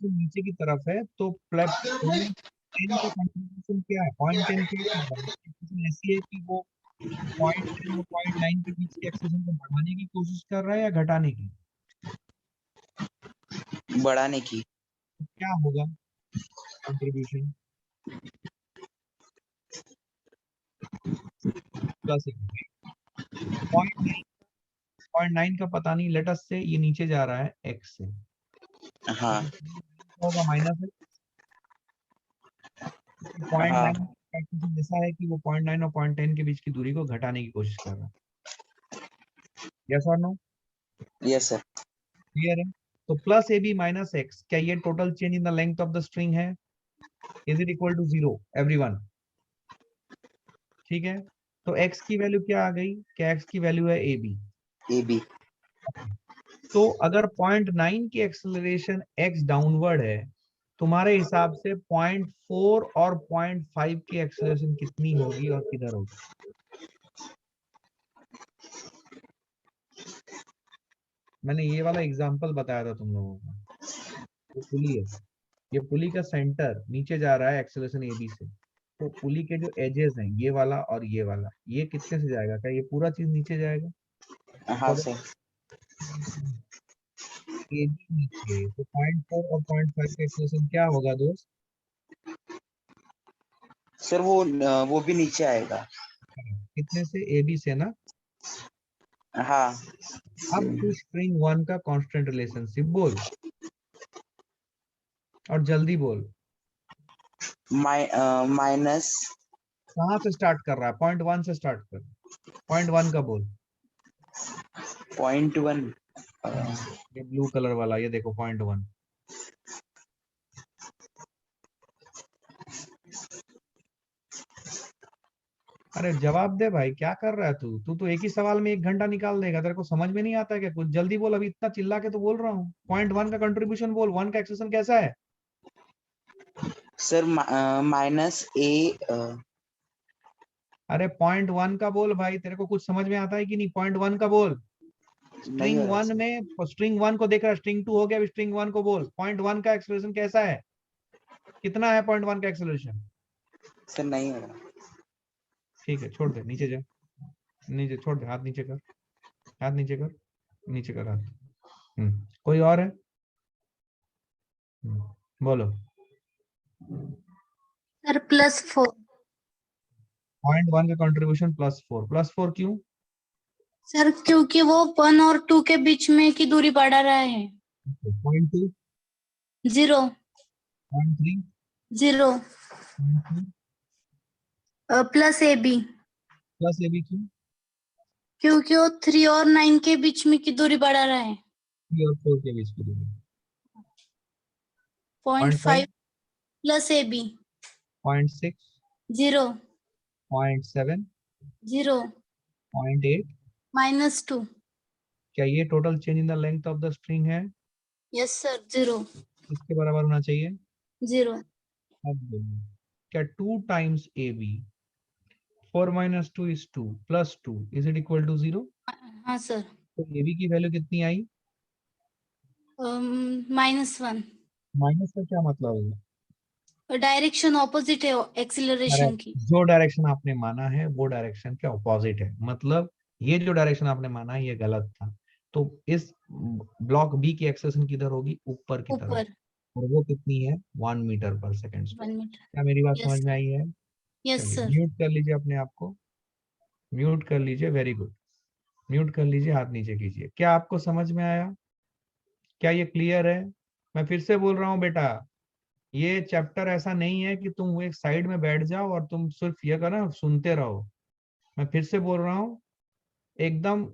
नीचे की तरफ है तो प्लस पॉइंट 10 का कंट्रीब्यूशन क्या है? पॉइंट 10 क्या कर रहा है? एक्सप्रेशन ऐसी है कि वो पॉइंट 10 और पॉइंट 9 के बीच की एक्सप्रेशन को बढ़ाने की कोशिश कर रहा है या घटाने की? बढ़ाने की। तो क्या होगा कंट्रीब्यूशन? प्लस पॉइंट 9 का पता नहीं, लेट अस से ये नीचे जा रहा है x से, हाँ होगा माइनस है। पॉइंट हाँ 9 ऐसा है कि वो पॉइंट 9 और पॉइंट 10 के बीच की दूरी को घटाने की कोशिश कर रहा है। यस और नो? Yes sir. क्लियर है? तो plus A B minus X, क्या ये total change in the length of the string है? Is it equal to 0 everyone? ठीक है, तो x की वैल्यू क्या आ गई? क्या x की वैल्यू है ए बी। A B. तो अगर पॉइंट 9 की एक्सेलरेशन x डाउनवर्ड है, तुम्हारे हिसाब से 0.4 और 0.5 की एक्सेलरेशन कितनी होगी और किधर होगी? मैंने ये वाला एग्जांपल बताया था तुम लोगों को, ये पुली है, ये पुली का सेंटर नीचे जा रहा है एक्सेलरेशन ए बी से, तो पुली के जो एजेस हैं ये वाला और ये वाला, ये कितने से जाएगा? क्या ये पूरा चीज नीचे जाएगा? हाँ तो सर। ए बी नीचे, तो 0.4 और 0.5 का एक्सेलरेशन क्या होगा दोस्त? सर वो भी नीचे आएगा। कितने से? ए बी से ना। हाँ अब तू स्ट्रिंग 1 का कांस्टेंट रिलेशनशिप बोल, और जल्दी बोल। माइनस। कहाँ से स्टार्ट कर रहा है? पॉइंट 1 से स्टार्ट कर, पॉइंट 1 का बोल। 0.1। ये ब्लू कलर वाला, ये देखो पॉइंट 1। अरे जवाब दे भाई, क्या कर रहा है तू? तू तो एक ही सवाल में 1 घंटा निकाल देगा, तेरे को समझ में नहीं आता है क्या? कुछ जल्दी बोल, अभी इतना चिल्ला के तो बोल रहा हूँ। पॉइंट 1 का कंट्रीब्यूशन बोल, 1 का एक्सेशन कैसा है? सर माइनस ए। अरे पॉइंट 1 का बोल भाई, तेरे को कुछ समझ में आता है कि नहीं? पॉइंट 1 का बोल। नहीं हो स्ट्रिंग रहा 1 में, स्ट्रिंग 1 को देख रहा है, स्ट्रिंग 2 हो गया, स्ट्रिंग 1 को बोल। पॉइंट 1 का एक्सेलरेशन कैसा है? कितना है पॉइंट 1 का एक्सेलरेशन? सर नहीं हो रहा। ठीक है, छोड़ दे, नीचे जा, नीचे छोड़ दे, हाथ नीचे कर, हाथ नीचे कर, नीचे कर हाथ। कोई और है? बोलो। सर +4। पॉइंट 1 का कंट्रीब्यूशन +4 क्यों? सर क्योंकि वो 1 और 2 के बीच में की दूरी बढ़ा रहा है। Point 2, 0 point 3, 0 point 2 plus AB, plus A B क्यों? क्योंकि वो 3 और 9 के बीच में की दूरी बढ़ा रहा है। 3 और 4 के बीच की दूरी। 0.5 प्लस AB, 0.6, 0 0.7, 0 0.8। -2। क्या ये total change in the length of the string है? यस सर, 0 इसके बराबर होना चाहिए। 0। अब बोलो, क्या 2 times A B, 4 - 2 is 2 plus 2, is it equal to 0? हाँ सर, तो ए बी की वैल्यू कितनी आई? -1। माइनस का क्या मतलब है? डायरेक्शन ऑपोजिट है एक्सीलरेशन की। जो डायरेक्शन आपने माना है वो डायरेक्शन के ऑपोजिट है, मतलब ये जो डायरेक्शन आपने माना है ये गलत था। तो इस ब्लॉक बी की एक्सेलरेशन किधर होगी? ऊपर की तरफ। ऊपर। और वो कितनी है 1 मीटर पर सेकेंड स्क्वायर। 1 मीटर। क्या मेरी बात Yes, समझ में sir. आई है? यस चलिए सर। म्यूट कर लीजिए अपने आप को, म्यूट कर लीजिए, वेरी गुड। म्यूट कर लीजिए, हाथ नीचे कीजिए। क्या आपको समझ में आया? क्या ये क्लियर है? मैं फिर से बोल रहा हूँ बेटा, ये चैप्टर ऐसा नहीं है कि तुम एक साइड में बैठ जाओ और तुम सिर्फ ये करना सुनते रहो। मैं फिर से बोल रहा हूँ, एकदम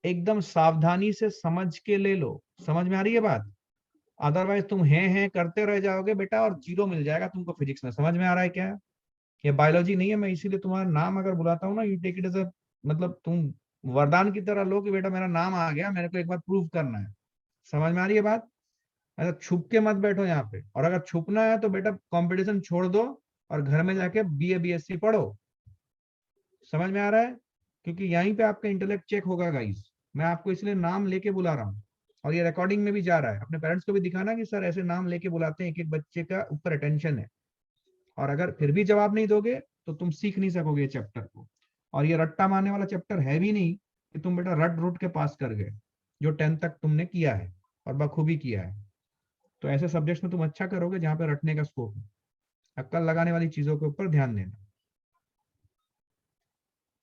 एकदम सावधानी से समझ के ले लो। समझ में आ रही है बात? अदरवाइज तुम हैं करते रह जाओगे बेटा और जीरो मिल जाएगा तुमको फिजिक्स में। समझ में आ रहा है क्या? ये बायोलॉजी नहीं है। मैं इसीलिए तुम्हारा नाम अगर बुलाता हूँ ना, you take it as a, मतलब तुम वरदान की तरह लो कि बेटा मेरा नाम आ गया, मेरे को एक बार प्रूव करना है। समझ में आ रही है बात? ऐसा छुप के मत बैठो यहाँ पे, और अगर छुपना है तो बेटा कंपटीशन छोड़ दो और घर में जाके बीए बीएससी पढ़ो। समझ में आ रहा है? क्योंकि यहीं पे आपका इंटेलेक्ट चेक होगा गाइस। मैं आपको इसलिए नाम लेके बुला रहा हूँ और ये रिकॉर्डिंग में भी जा रहा है। अपने पेरेंट्स को भी दिखाना कि सर ऐसे नाम लेके बुलाते हैं, एक एक बच्चे का ऊपर अटेंशन है। और अगर फिर भी जवाब नहीं दोगे तो तुम सीख नहीं सकोगे चैप्टर को। और ये रट्टा मारने वाला चैप्टर है भी नहीं कि तुम बेटा रट रूट के पास कर गए, जो 10th तक तुमने किया है और बखूबी किया है। तो ऐसे सब्जेक्ट्स में तुम अच्छा करोगे जहां पे रटने का स्कोप है। अक्ल लगाने वाली चीजों के ऊपर ध्यान देना।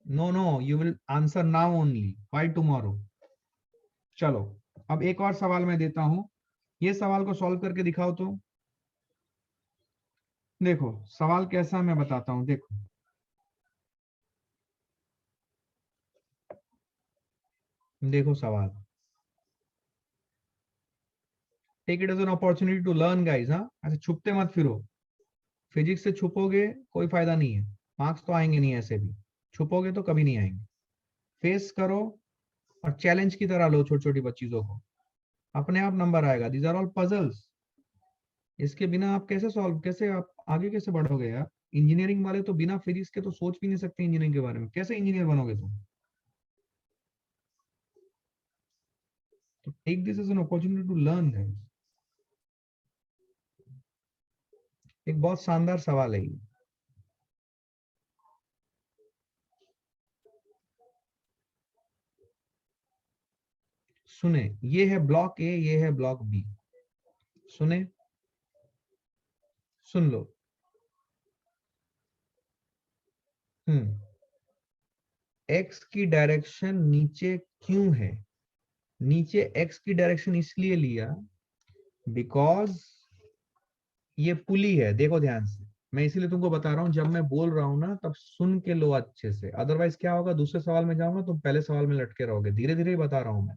No, you will answer now only, why tomorrow? चलो अब एक और सवाल मैं देता हूं, ये सवाल को सॉल्व करके दिखाओ तो। देखो सवाल कैसा मैं बताता हूं, देखो देखो सवाल, take it as an opportunity to learn guys. हाँ, ऐसे छुपते मत फिरो। फिजिक्स से छुपोगे कोई फायदा नहीं है, मार्क्स तो आएंगे नहीं। ऐसे भी छुपोगे तो कभी नहीं आएंगे। फेस करो और चैलेंज की तरह लो छोटी छोटी चीजों को, अपने आप नंबर आएगा। These are all puzzles. इसके बिना आप कैसे सॉल्व, कैसे आप आगे कैसे बढ़ोगे यार? इंजीनियरिंग वाले तो बिना फिजिक्स के तो सोच भी नहीं सकते इंजीनियरिंग के बारे में। कैसे इंजीनियर बनोगे तुम? तो take this as an opportunity to learn guys. एक बहुत शानदार सवाल है ये। सुने, ये है ब्लॉक ए, ये है ब्लॉक बी। सुने, सुन लो। एक्स की डायरेक्शन नीचे क्यों है? नीचे एक्स की डायरेक्शन इसलिए लिया बिकॉज ये पुली है। देखो ध्यान से, मैं इसीलिए तुमको बता रहा हूं, जब मैं बोल रहा हूं ना तब सुन के लो अच्छे से। अदरवाइज क्या होगा, दूसरे सवाल में जाऊंगा तुम पहले सवाल में लटके रहोगे। धीरे धीरे ही बता रहा हूं मैं।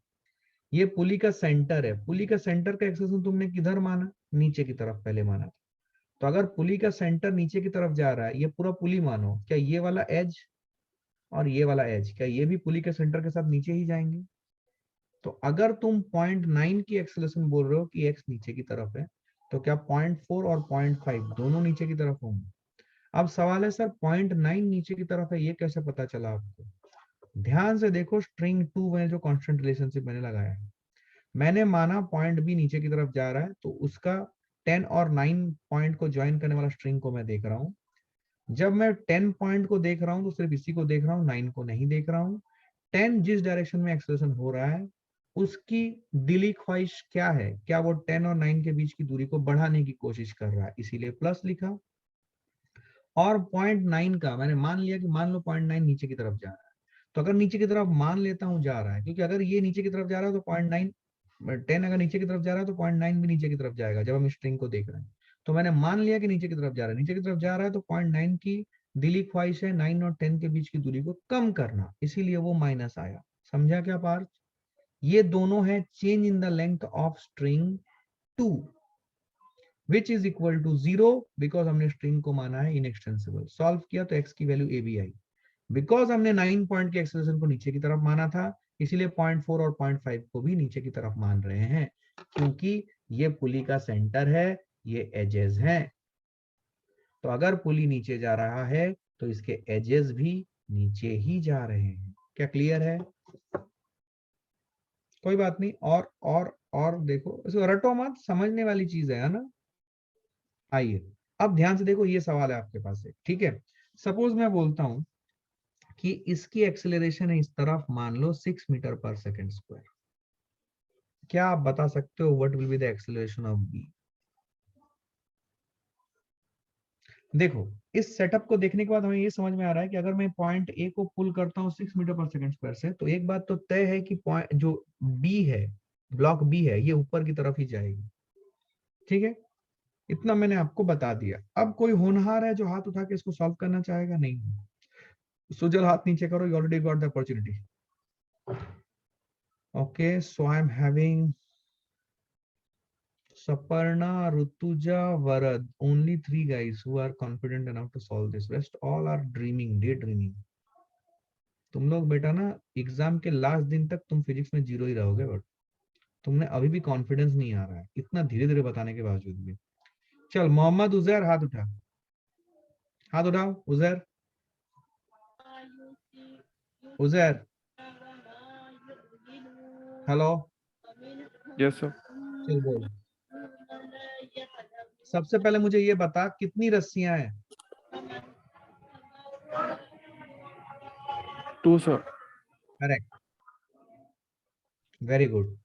ये पुली का सेंटर है। पुली का सेंटर का एक्सेशन तुमने किधर माना? नीचे की तरफ पहले माना था। तो अगर पुली का सेंटर नीचे की तरफ जा रहा है, ये पूरा पुली मानो, क्या ये वाला एज और ये वाला एज, क्या ये भी पुली के सेंटर के साथ नीचे ही जाएंगे? तो अगर तुम 0.9 की एक्सेलरेशन बोल रहे हो कि एक्स नीचे की तरफ है, तो क्या 0.4 और 0.5 दोनों नीचे की तरफ होंगे? अब सवाल है सर 0.9 नीचे की तरफ है, ये कैसे पता चला आपको? ध्यान से देखो, स्ट्रिंग 2 में जो कांस्टेंट रिलेशनशिप मैंने लगाया है, मैंने माना पॉइंट बी नीचे की तरफ जा रहा है, तो उसका 10 और 9 पॉइंट को ज्वाइन करने वाला स्ट्रिंग को मैं देख रहा हूं। जब मैं 10 पॉइंट को देख रहा हूं तो सिर्फ इसी को देख रहा हूं, 9 को नहीं देख रहा हूं। 10 जिस डायरेक्शन में एक्सेलरेशन हो रहा है उसकी दिली ख्वाहिश क्या है? क्या वो 10 और 9 के बीच की दूरी को बढ़ाने की कोशिश कर रहा है? इसीलिए प्लस लिखा। और 0.9 का मैंने मान लिया कि मान लो 0.9 नीचे की तरफ जा रहा है, तो अगर नीचे की तरफ मान लेता हूं जा रहा है, क्योंकि अगर ये नीचे की तरफ जा रहा है तो 0.9, 10 अगर नीचे की तरफ जा रहा है तो 0.9 भी नीचे की तरफ जाएगा जब हम स्ट्रिंग को देख रहे हैं। तो मैंने मान लिया कि नीचे की तरफ जा रहा है, नीचे की तरफ जा रहा है, तो 0.9 की दिली ख्वाहिश है 9 और 10 के बीच की दूरी को कम करना, इसीलिए वो माइनस आया। समझा क्या पार्थ? ये दोनों है change in the length of string 2 which is equal to 0 because हमने स्ट्रिंग को माना है इनएक्सटेंसिबल। सॉल्व किया तो x की वैल्यू a भी आई। बिकॉज हमने 9 पॉइंट के एक्सेलरेशन को नीचे की तरफ माना था, इसीलिए 0.4 और 0.5 को भी नीचे की तरफ मान रहे हैं, क्योंकि ये पुली का सेंटर है, ये एजेस हैं। तो अगर पुली नीचे जा रहा है तो इसके एजेस भी नीचे ही जा रहे हैं। क्या क्लियर है? कोई बात नहीं। और देखो, इसको रटो मत, समझने वाली चीज है ना। आइए अब ध्यान से देखो, ये सवाल है आपके पास से, ठीक है? सपोज मैं बोलता हूं कि इसकी एक्सेलरेशन है इस तरफ, मान लो 6 मीटर पर सेकेंड स्क्वायर। क्या आप बता सकते हो what will be the acceleration of B? देखो इस सेटअप को देखने के बाद हमें ये समझ में आ रहा है कि अगर मैं पॉइंट ए को पुल करता हूँ 6 मीटर पर सेकंड स्क्वायर से, तो एक बात तो तय है कि पॉइंट जो बी है, ब्लॉक बी है, ये ऊपर की तरफ ही जाएगी। ठीक है, इतना मैंने आपको बता दिया। अब कोई होनहार है जो हाथ उठा के इसको सॉल्व करना चाहेगा? नहीं, सुजल हाथ नीचे करो, you already got the opportunity. Okay, so I am having Saparna, Rutuja, Varad, only 3 guys who are confident enough to solve this. Rest all are dreaming, daydreaming. तुम लोग बेटा ना एग्जाम के लास्ट दिन तक तुम फिजिक्स में 0 ही रहोगे, बट तुमने अभी भी कॉन्फिडेंस नहीं आ रहा है इतना धीरे धीरे बताने के बावजूद भी। चल मोहम्मद उजैर हाथ उठा, हाथ उठाओ Uzair, Uzair, hello, yes sir. चल बोल। सबसे पहले मुझे ये बता कितनी रस्सियां हैं? 2 sir. Correct, very good.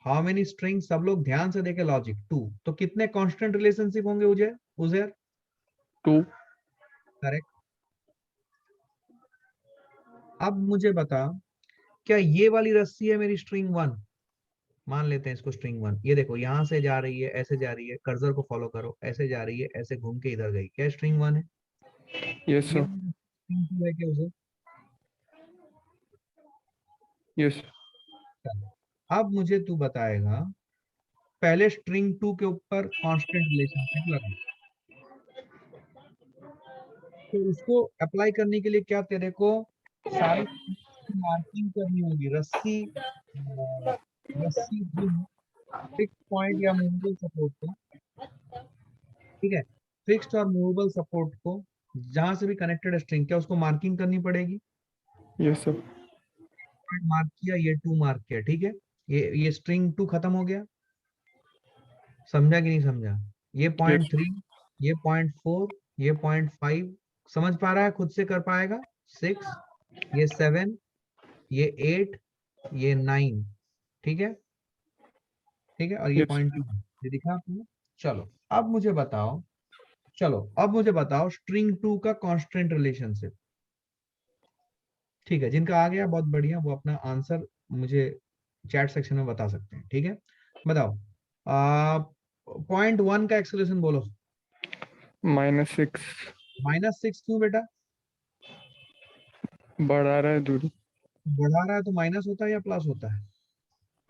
How many string? सब लोग ध्यान से देखे लॉजिक। 2। तो कितने कांस्टेंट रिलेशनशिप होंगे उजैर? 2। करेक्ट। अब मुझे बता, क्या ये वाली रस्सी है मेरी स्ट्रिंग 1? मान लेते हैं इसको स्ट्रिंग 1। ये देखो यहां से जा रही है, ऐसे जा रही है, कर्सर को फॉलो करो, ऐसे जा रही है, ऐसे घूम के इधर गई, क्या स्ट्रिंग 1 है? यस ये सर। स्ट्रिंग 2 है क्या उसे? यस। अब मुझे तू बताएगा, पहले स्ट्रिंग 2 के ऊपर कांस्टेंट रिलेशनशिप लगा, तो उसको अप्लाई करने के लिए क्या तेरे को सारी मार्किंग करनी होगी। रस्सी जो फिक्स पॉइंट या मूवेबल सपोर्ट को, ठीक है, फिक्स्ड और मूवेबल सपोर्ट को जहां से भी कनेक्टेड स्ट्रिंग, क्या उसको मार्किंग करनी पड़ेगी? Yes sir. मार्क किया, ये 2 मार्क किया, ठीक है, ये स्ट्रिंग 2 खत्म हो गया। समझा कि नहीं समझा? ये पॉइंट 3, ये पॉइंट 4, ये पॉइंट 5, समझ पा रहा है? खुद से कर पाएगा? 6, ये 7, ये 8, ये 9, ठीक है, ठीक है, और ये Yes. पॉइंट 2, ये दिखा आपने? चलो अब मुझे बताओ, स्ट्रिंग 2 का कांस्टेंट रिलेशनशिप। ठीक है, जिनका आ गया बहुत बढ़िया, वो अपना आंसर मुझे चैट सेक्शन में बता सकते हैं। ठीक है, बताओ पॉइंट 1 का एक्सेलरेशन बोलो। -6। -6 क्यों बेटा? बढ़ा रहा है दूरी। बढ़ा रहा है तो माइनस होता है या प्लस होता है?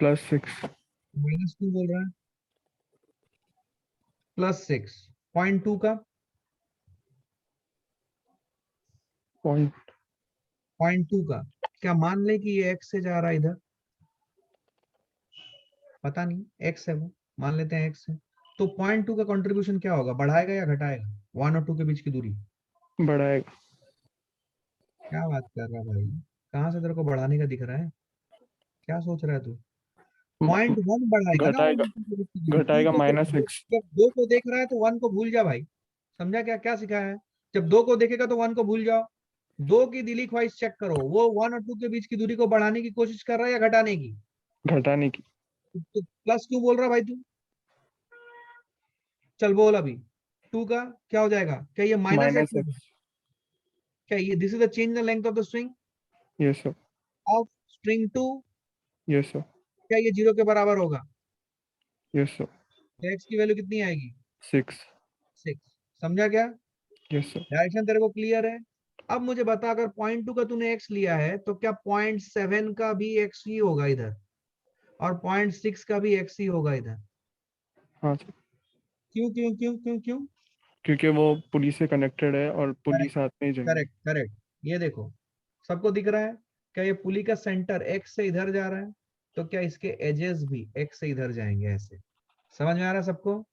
+6। माइनस क्यों बोल रहा है? +6। पॉइंट 2 का? पॉइंट 2 का क्या मान ले कि ये x से जा रहा है इधर? पता नहीं, x है वो, मान लेते हैं x है। तो पॉइंट 2 का कंट्रीब्यूशन क्या होगा, बढ़ाएगा या घटाएगा 1 और 2 के बीच की दूरी? बढ़ाएगा। क्या बात कर रहा है भाई, कहाँ से तेरे को बढ़ाने का दिख रहा है? क्या सोच रहा है तू? पॉइंट 1 बढ़ाएगा ना, घटाएगा। 1 और 2 के बीच की दूरी। घटाएगा तू तो -6। जब 2 को देख रहा है तो 1 को भूल जा भाई। समझा क्या क्या सिखाया है? जब 2 को देखेगा तो 1 को भूल जाओ। 2 की दिली ख्वाहिश चेक करो, वो 1 और 2 के बीच की दूरी को बढ़ाने की कोशिश कर रहा है या घटाने की? घटाने की। तो प्लस क्यों बोल रहा भाई तू? चल बोल अभी, 2 का क्या हो जाएगा? क्या ये माइनस एक्स होगा? -6। क्या ये this is the change the length of the string yes sir. Of string 2? Yes sir. क्या ये 0 के बराबर होगा? Yes sir. तो x की वैल्यू कितनी आएगी? 6। 6। समझा क्या? Yes sir. डायरेक्शन तेरे को क्लियर है? अब मुझे बता, अगर पॉइंट 2 का तूने x लिया है तो क्या पॉइंट 7 का भी x ही होगा इधर, और पॉइंट 6 का भी x ही होगा इधर? हाँ सर। क्यों क्यों क्यों क्यों क्यों? क्योंकि वो पुली से कनेक्टेड है और पुली साथ में ही जाएंगे। करेक्ट करेक्ट, ये देखो सबको दिख रहा है? क्या ये पुली का सेंटर x से इधर जा रहा है, तो क्या इसके एजेस भी x से इधर जाएंगे ऐसे? समझ में आ रहा है सबको?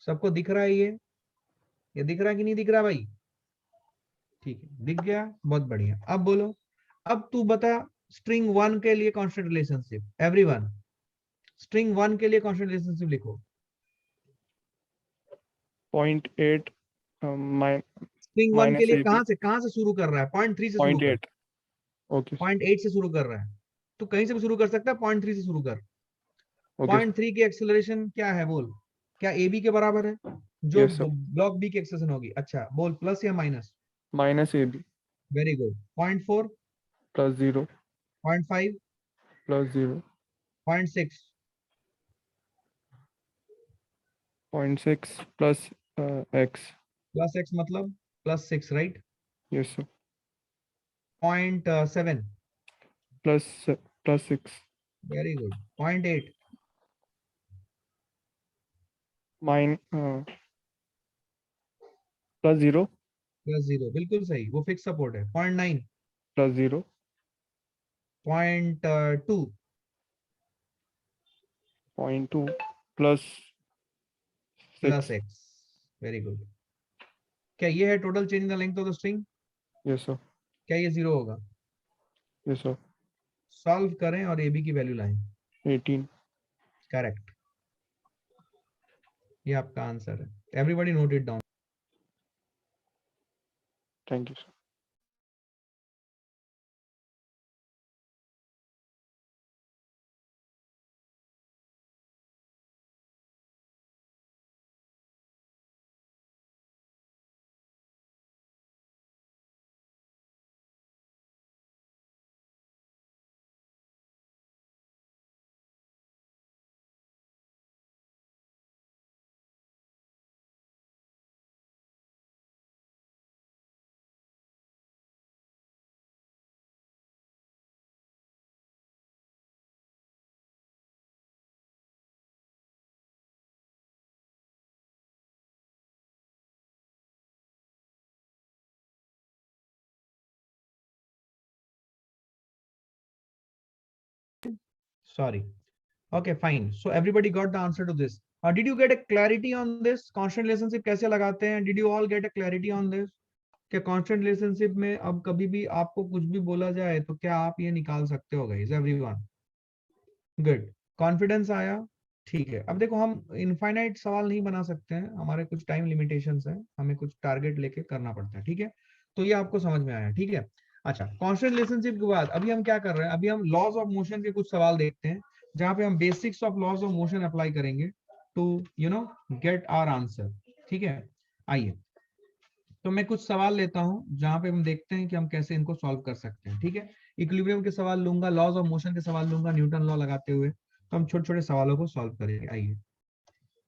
सबको दिख रहा है ये दिख रहा है कि नहीं दिख रहा भाई? ठीक है, दिख गया, बहुत बढ़िया। अब बोलो, अब तू बता स्ट्रिंग 1 के लिए कांस्टेंट रिलेशनशिप। एवरीवन स्ट्रिंग 1 के लिए कांस्टेंट रिलेशनशिप लिखो। 0.8 स्ट्रिंग 1 के लिए -8। कहां से शुरू कर रहा है? पॉइंट 3 से शुरू कर। 0.8। ओके। पॉइंट 8 से शुरू कर रहा है, तो कहीं से भी शुरू कर सकता है, पॉइंट 3 से शुरू कर। ओके। पॉइंट 3 की एक्सेलरेशन क्या है बोल? क्या ए बी के बराबर है? जो Yes, sir. ब्लॉक बी की एक्सटेंशन होगी। अच्छा बोल, प्लस या minus? Minus A B very good. 0.4, plus 0 0.5, plus 0 0.6, 0.6 plus X. Plus X मतलब plus 6, right? Yes sir. 0.7, plus 6 very good. 0.8, minus plus 0 plus 0, बिल्कुल सही, वो फिक्स सपोर्ट है। 0.9, plus 0 0.2, 0.2 plus plus 6। X, very good. क्या ये है total change in the length of the string? Yes sir. क्या ये 0 होगा? Yes sir. सॉल्व करें और ए बी की वैल्यू लाएं। 18। करेक्ट, ये आपका आंसर है। Everybody note it down. Thank you sir. Sorry. Okay, fine. So everybody got the answer to this. Did you get a clarity on this? Constant relationship कैसे लगाते हैं? Did you all get a clarity on this? क्या constant relationship में अब कभी भी आपको कुछ भी बोला जाए तो क्या आप ये निकाल सकते हो guys? Everyone. Good. Confidence आया? ठीक है। अब देखो, हम इनफाइनाइट सवाल नहीं बना सकते हैं, हमारे कुछ टाइम लिमिटेशंस हैं, हमें कुछ टारगेट लेके करना पड़ता है, ठीक है? तो ये आपको समझ में आया, ठीक है? अच्छा, कांस्टेंट रिलेशनशिप के बाद अभी हम क्या कर रहे हैं? अभी हम लॉज ऑफ मोशन के कुछ सवाल देखते हैं, जहां पे हम basics of laws of motion apply करेंगे टू गेट आवर आंसर, ठीक है? आइए, तो मैं कुछ सवाल लेता हूं जहां पे हम देखते हैं कि हम कैसे इनको सॉल्व कर सकते हैं, ठीक है? इक्विलिब्रियम के सवाल लूंगा, लॉज ऑफ मोशन के सवाल लूंगा, न्यूटन लॉ लगाते हुए, तो हम छोटे छोटे सवालों को सॉल्व करेंगे। आइए,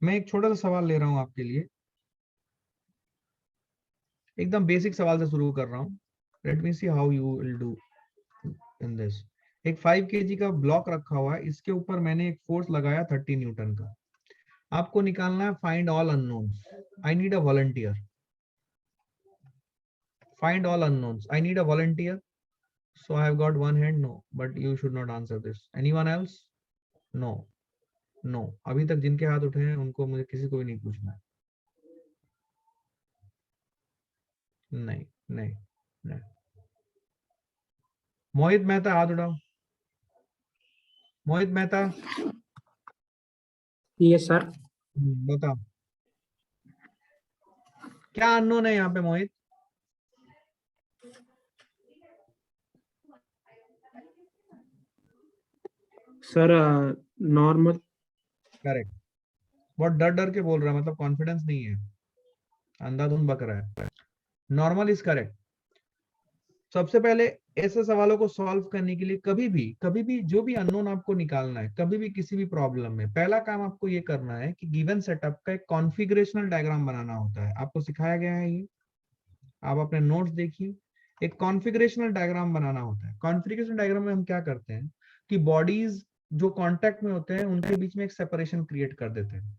मैं एक छोटा सा सवाल ले रहा हूं आपके लिए, एकदम बेसिक सवाल से शुरू कर रहा हूं। Let me see how you will do in this. एक 5 kg का ब्लॉक रखा हुआ है, इसके ऊपर मैंने एक फोर्स लगाया 30 न्यूटन का। आपको निकालना है find all unknowns. I need a volunteer. Find all unknowns, I need a volunteer. So I have got one hand, no, but you should not answer this. Anyone else? No, no. अभी तक जिनके हाथ उठे हैं उनको मुझे किसी को भी नहीं पूछना है। नहीं, नहीं, नहीं। मोहित मेहता हाथ उठाओ। मोहित मेहता, यस सर। बताओ क्या अननोन है यहाँ पे मोहित? Sir normal. करेक्ट। बहुत डर डर के बोल रहा है, मतलब कॉन्फिडेंस नहीं है, अंधाधुंध बक रहा है। Normal is correct. सबसे पहले ऐसे सवालों को सॉल्व करने के लिए कभी भी जो भी अननोन आपको निकालना है, कभी भी किसी भी प्रॉब्लम में, पहला काम आपको ये करना है कि गिवन सेटअप का एक कॉन्फ़िगरेशनल डायग्राम बनाना होता है। आपको सिखाया गया है ये, आप अपने नोट्स देखिए। एक कॉन्फ़िगरेशनल डायग्राम बनाना होता है। कॉन्फ़िगरेशन डायग्राम में हम क्या करते हैं कि बॉडीज जो कांटेक्ट में होते हैं उनके बीच में एक सेपरेशन क्रिएट कर देते हैं।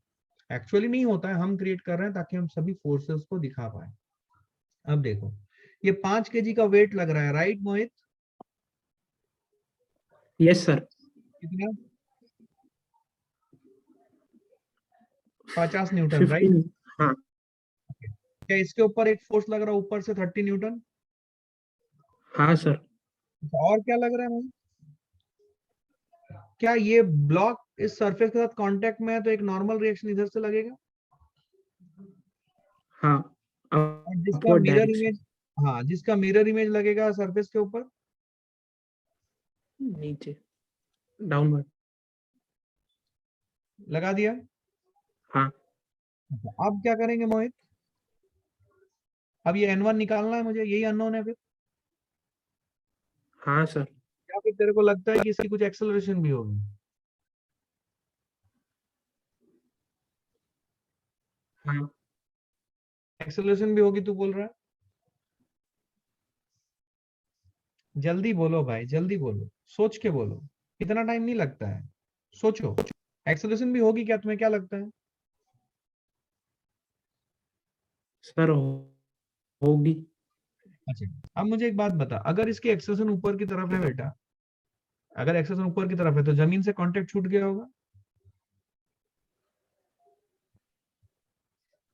एक्चुअली नहीं होता है, हम क्रिएट कर रहे हैं ताकि हम सभी फोर्सेस को दिखा पाए। अब देखो, ये 5 kg का वेट लग रहा है, राइट मोहित? Yes sir. कितना? 50 न्यूटन, राइट? 15। हाँ क्या इसके ऊपर एक फोर्स लग रहा है ऊपर से 30 न्यूटन? हाँ सर। और क्या लग रहा है मोहित? क्या ये ब्लॉक इस सरफेस के साथ कांटेक्ट में है तो एक नॉर्मल रिएक्शन इधर से लगेगा, हाँ और जिसका अपवर्ड मिरर डायरेक्शन। इमेज, हाँ, जिसका मिरर इमेज लगेगा सरफेस के ऊपर, नीचे डाउनवर्ड। लगा दिया? हाँ अब क्या करेंगे मोहित? अब ये n1 निकालना है मुझे, यही अननोन है फिर, हाँ सर। या फिर तेरे को लगता है कि इसकी कुछ एक्सेलरेशन भी होगी? हाँ एक्सेलरेशन भी होगी तू बोल रहा है? जल्दी बोलो भाई, जल्दी बोलो, सोच के बोलो, इतना टाइम नहीं लगता है, सोचो। एक्सेलरेशन भी होगी क्या, तुम्हें क्या लगता है? सर होगी। अच्छा, अब मुझे एक बात बता, अगर इसकी एक्सेलरेशन ऊपर की तरफ है बेटा, अगर एक्सेलरेशन ऊपर की तरफ है तो जमीन से कांटेक्ट छूट गया होगा।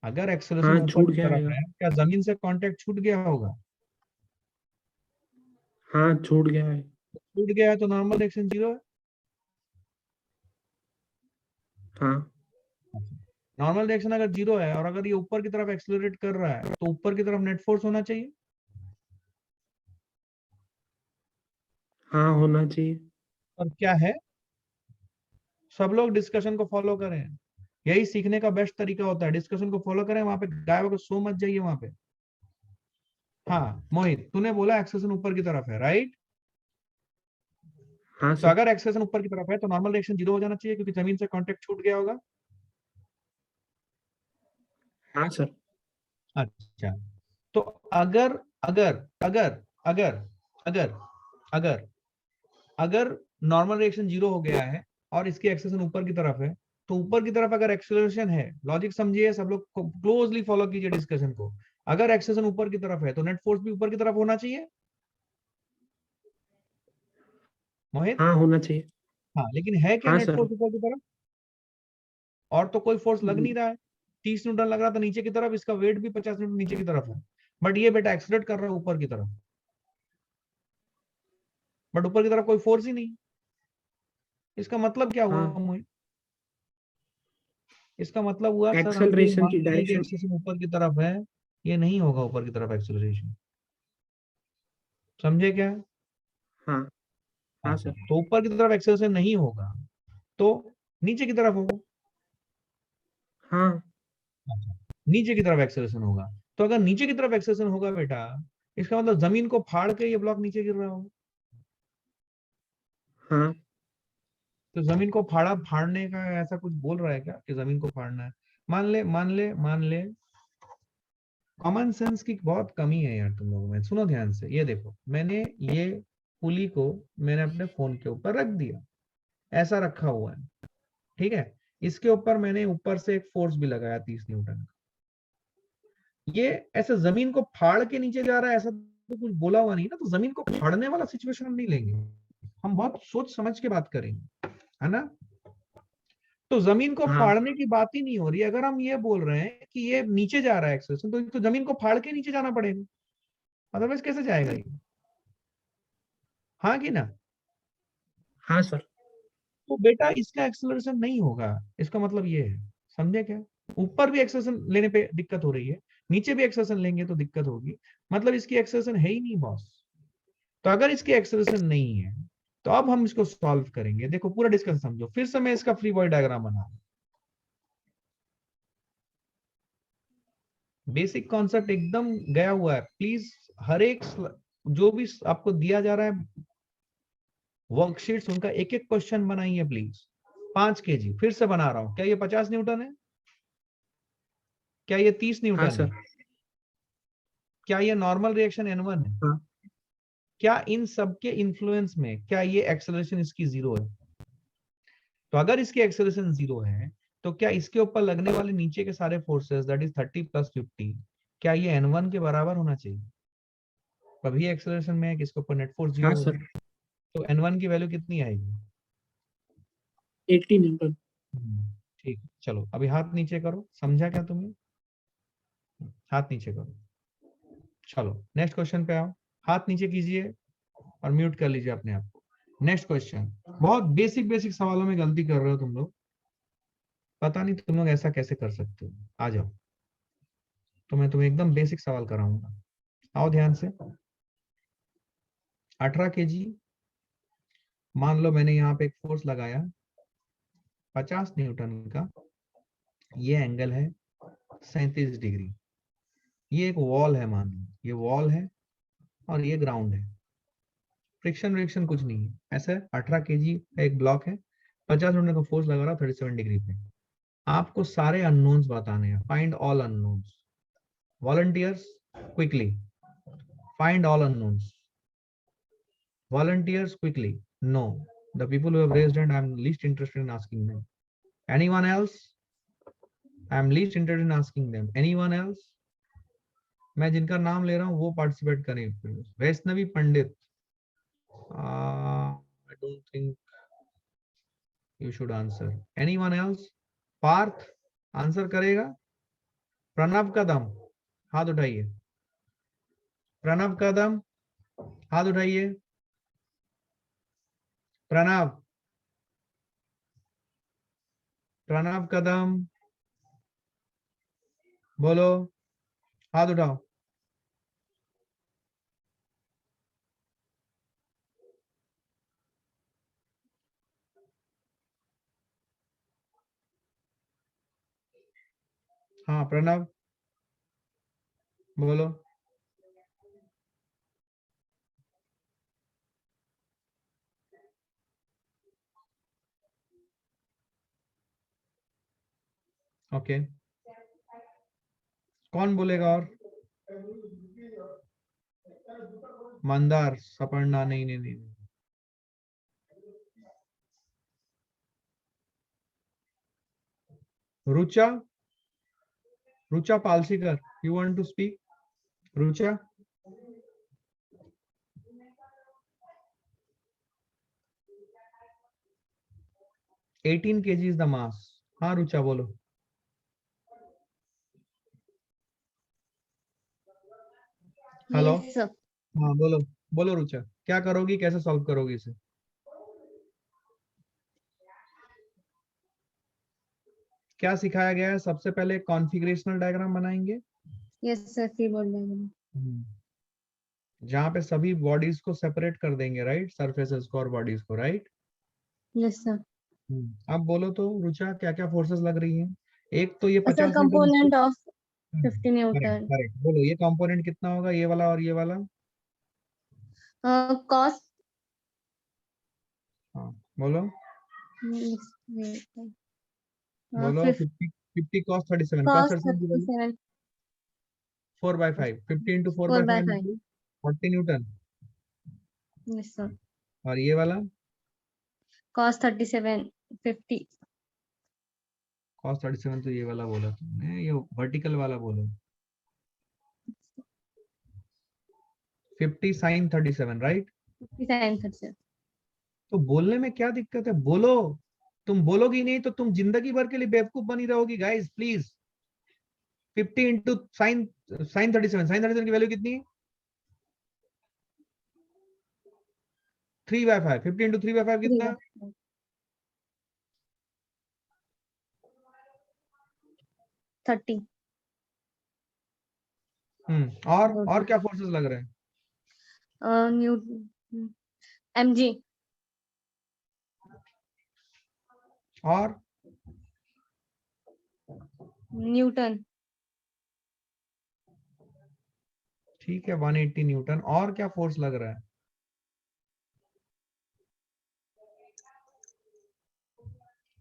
अगर एक्सेलरेशन हाँ ऊपर छूट की गया तरफ है। है, क्या जमीन से कांटेक्ट छूट गया होगा? हाँ छूट गया है। छूट गया है तो नॉर्मल डायरेक्शन 0 है। हाँ नॉर्मल डायरेक्शन अगर 0 है और अगर ये ऊपर की तरफ एक्सेलरेट कर रहा है तो ऊपर की तरफ नेट फोर्स होना चाहिए। हाँ होना चाहिए। और क्या है? सब लोग डिस्कशन को फॉलो करें, यही सीखने का बेस्ट तरीका होता है, डिस्कशन को फॉलो करें, वहां पे गायब होकर सो मत जाइए वहां पे। हाँ मोहित, तूने बोला एक्सेलरेशन ऊपर की तरफ है, राइट? हाँ तो सर। अगर एक्सेलरेशन ऊपर की तरफ है तो नॉर्मल डायरेक्शन 0 हो जाना चाहिए क्योंकि जमीन से कांटेक्ट छूट गया होगा। हाँ सर। अच्छा, तो अगर अगर अगर अगर अगर अगर अगर नॉर्मल रिएक्शन 0 हो गया है और इसकी एक्सेलरेशन ऊपर की तरफ है, तो ऊपर की तरफ अगर एक्सेलरेशन है, लॉजिक समझिए, सब लोग क्लोजली फॉलो कीजिए डिस्कशन को, अगर एक्सेलरेशन ऊपर की तरफ है तो नेट फोर्स भी ऊपर की तरफ होना चाहिए मोहित। हाँ होना चाहिए। हाँ, लेकिन है क्या हाँ नेट सर। फोर्स ऊपर की तरफ? और तो कोई फोर्स लग नहीं रहा है। 30 न्यूटन लग रहा था नीचे की तरफ, इसका वेट भी 50 न्यूटन नीचे की तरफ है, बट ये बेटा एक्सलेट कर रहा है ऊपर की तरफ, बट ऊपर की तरफ कोई फोर्स ही नहीं। इसका मतलब क्या हुआ हाँ मोहित? इसका मतलब हुआ सर, हम तो ये एक्सेलरेशन मान की रहे हैं कि डायरेक्शन। एक्सेलरेशन ऊपर की तरफ है, ये नहीं होगा ऊपर की तरफ एक्सेलरेशन। समझे क्या? हाँ हाँ अच्छा, सर। तो ऊपर की तरफ एक्सेलरेशन नहीं होगा तो नीचे की तरफ होगा। हाँ अच्छा, नीचे की तरफ एक्सेलरेशन होगा, तो अगर नीचे की तरफ एक्सेलरेशन होगा बेटा, इसका मतलब जमीन को फाड़ के ये ब्लॉक नीचे गिर रहा होगा। हाँ तो जमीन को फाड़ने का ऐसा कुछ बोल रहा है क्या कि जमीन को फाड़ना है? मान ले कॉमन सेंस की बहुत कमी है यार तुम लोगों में। सुनो ध्यान से, ये देखो, मैंने ये पुली को मैंने अपने फोन के ऊपर रख दिया, ऐसा रखा हुआ है, ठीक है? इसके ऊपर मैंने ऊपर से एक फोर्स भी लगाया 30 न्यूटन का। ये ऐसे जमीन को फाड़ के नीचे जा रहा है ऐसा तो कुछ बोला हुआ नहीं ना, तो जमीन को फाड़ने वाला सिचुएशन हम नहीं लेंगे, हम बहुत सोच समझ के बात करेंगे, है ना? तो जमीन को हाँ फाड़ने की बात ही नहीं हो रही। अगर हम ये बोल रहे हैं कि ये नीचे जा रहा है एक्सेलरेशन, तो जमीन को फाड़ के नीचे जाना पड़ेगा, अदरवाइज कैसे जाएगा ये? हाँ कि ना? हाँ सर। तो बेटा इसका एक्सेलरेशन नहीं होगा, इसका मतलब ये है, समझे क्या? ऊपर भी एक्सेलरेशन लेने पे दिक्कत हो रही है, नीचे भी एक्सेलरेशन लेंगे तो दिक्कत होगी, मतलब इसकी एक्सेलरेशन है ही नहीं बॉस। तो अगर इसकी एक्सेलरेशन नहीं है तो अब हम इसको सॉल्व करेंगे। देखो पूरा डिस्कशन समझो, फिर से मैं इसका फ्री बॉडी डायग्राम बना रहा हूं। बेसिक कॉन्सेप्ट एकदम गया हुआ है, प्लीज हर एक जो भी आपको दिया जा रहा है वर्कशीट्स, उनका एक एक क्वेश्चन बनाइए प्लीज। 5 kg फिर से बना रहा हूं, क्या ये 50 न्यूटन है? क्या ये 30 हाँ न्यूटन है? सर। क्या ये नॉर्मल रिएक्शन N1 है? हाँ क्या इन सब के इन्फ्लुएंस में क्या ये एक्सेलरेशन इसकी 0 है? तो अगर इसकी एक्सेलरेशन 0 है तो क्या इसके ऊपर लगने वाले नीचे के सारे फोर्सेस दैट इज 30 + 50, क्या ये N1 के बराबर होना चाहिए? तभी एक्सेलरेशन में है कि इसके ऊपर नेट फोर्स 0 हाँ हो सर। जाए। तो N1 की वैल्यू कितनी आएगी? 80 न्यूटन। ठीक, चलो अभी हाथ नीचे करो, समझा क्या तुमने? हाथ नीचे करो। चलो नेक्स्ट क्वेश्चन पे आओ, हाथ नीचे कीजिए और म्यूट कर लीजिए अपने आप को। नेक्स्ट क्वेश्चन, बहुत बेसिक बेसिक सवालों में गलती कर रहे हो तुम लोग, पता नहीं तुम लोग ऐसा कैसे कर सकते हो। आ जाओ, तो मैं तुम्हें एकदम बेसिक सवाल कराऊंगा, आओ ध्यान से। 18 kg, मान लो मैंने यहाँ पे एक फोर्स लगाया 50 न्यूटन का, ये एंगल है 37 डिग्री। ये एक वॉल है, मान लो ये वॉल है और ये ग्राउंड है। फ्रिक्शन रिएक्शन कुछ नहीं है, ऐसा है 18 kg का एक ब्लॉक है, 50 न्यूटन का फोर्स लगा रहा है 37 डिग्री पे। आपको सारे अननोन्स बताने हैं, find all unknowns. Volunteers quickly find all unknowns. Volunteers quickly. No, the people who have raised hand, I'm least interested in asking them. Anyone else? I'm least interested in asking them. Anyone else? मैं जिनका नाम ले रहा हूँ वो participate करें। Vaishnavi Pandit, I don't think you should answer. Anyone else? Parth answer करेगा? प्रणव कदम हाथ उठाइए। प्रणव कदम हाथ उठाइए। प्रणव प्रणव कदम बोलो, हाथ उठाओ। हाँ प्रणव बोलो। ओके, कौन बोलेगा और? मंदार सपर्णा, नहीं नहीं नहीं, नहीं। Rucha, Rucha Palsikar, you want to speak? Rucha, eighteen kg is the mass. हाँ रुचा बोलो। Hello, Yes, sir. हाँ बोलो, बोलो रुचा, क्या करोगी, कैसे सॉल्व करोगी इसे? क्या सिखाया गया है? सबसे पहले कॉन्फ़िगरेशनल डायग्राम बनाएंगे, Yes, sir. Keyboard diagram. जहाँ पे सभी बॉडीज को सेपरेट कर देंगे, राइट, सरफेसेस को और बॉडीज को, राइट। Yes, sir. अब बोलो तो रुचा, क्या क्या फोर्सेस लग रही हैं? एक तो ये Sir, 50 component Newton. of 50 correct Newton. Correct, बोलो ये कंपोनेंट कितना होगा, ये वाला और ये वाला? Cos. हाँ बोलो, Wait. बोलो। 50 50 cos 37, cos cos 37 की value 37 4/5, 50 into 4 by 4/5 5. 40 Newton. Yes, sir. और ये वाला Cos 37 50. cos 37, तो ये वाला बोला तुमने, ये वर्टिकल वाला बोलो। 50 sin 37, राइट। 50 sin 37. तो बोलने में क्या दिक्कत है, बोलो। तुम बोलोगी नहीं तो तुम जिंदगी भर के लिए बेवकूफ बनी रहोगी। गाइस प्लीज, 50 इंटू साइन 37 की वैल्यू कितनी? 3/5। 50 इंटू 3/5 कितना? 30. और क्या फोर्सेस लग रहे हैं? Newton. mg. और Newton. ठीक है, 180 न्यूटन। और क्या फोर्स लग रहा है?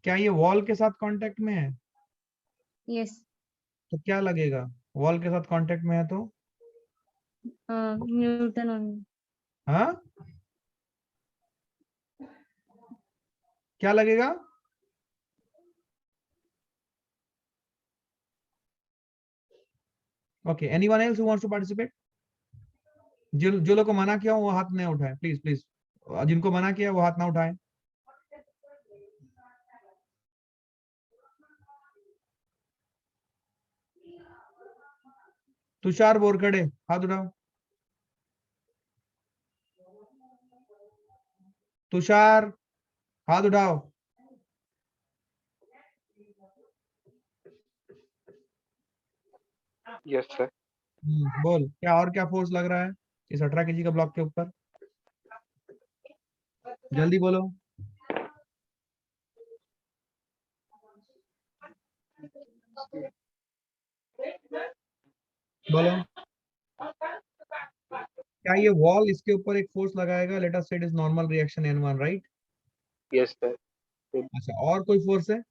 क्या ये वॉल के साथ कांटेक्ट में है? Yes. तो क्या लगेगा, वॉल के साथ कांटेक्ट में है तो? Newton only. हाँ, क्या लगेगा? Okay, anyone else who wants to participate? जो लोग को मना किया वो हाथ नहीं उठाए, प्लीज प्लीज। जिनको मना किया वो हाथ ना उठाए। तुषार बोरखड़े हाथ उठाओ। तुषार हाथ उठाओ। Yes sir. बोल, क्या और क्या फोर्स लग रहा है इस 18 kg का ब्लॉक के ऊपर? जल्दी बोलो। बोलो, क्या ये वॉल इसके ऊपर एक फोर्स लगाएगा? लेट अस से it is normal reaction N1, right? Yes sir. अच्छा, और कोई फोर्स है?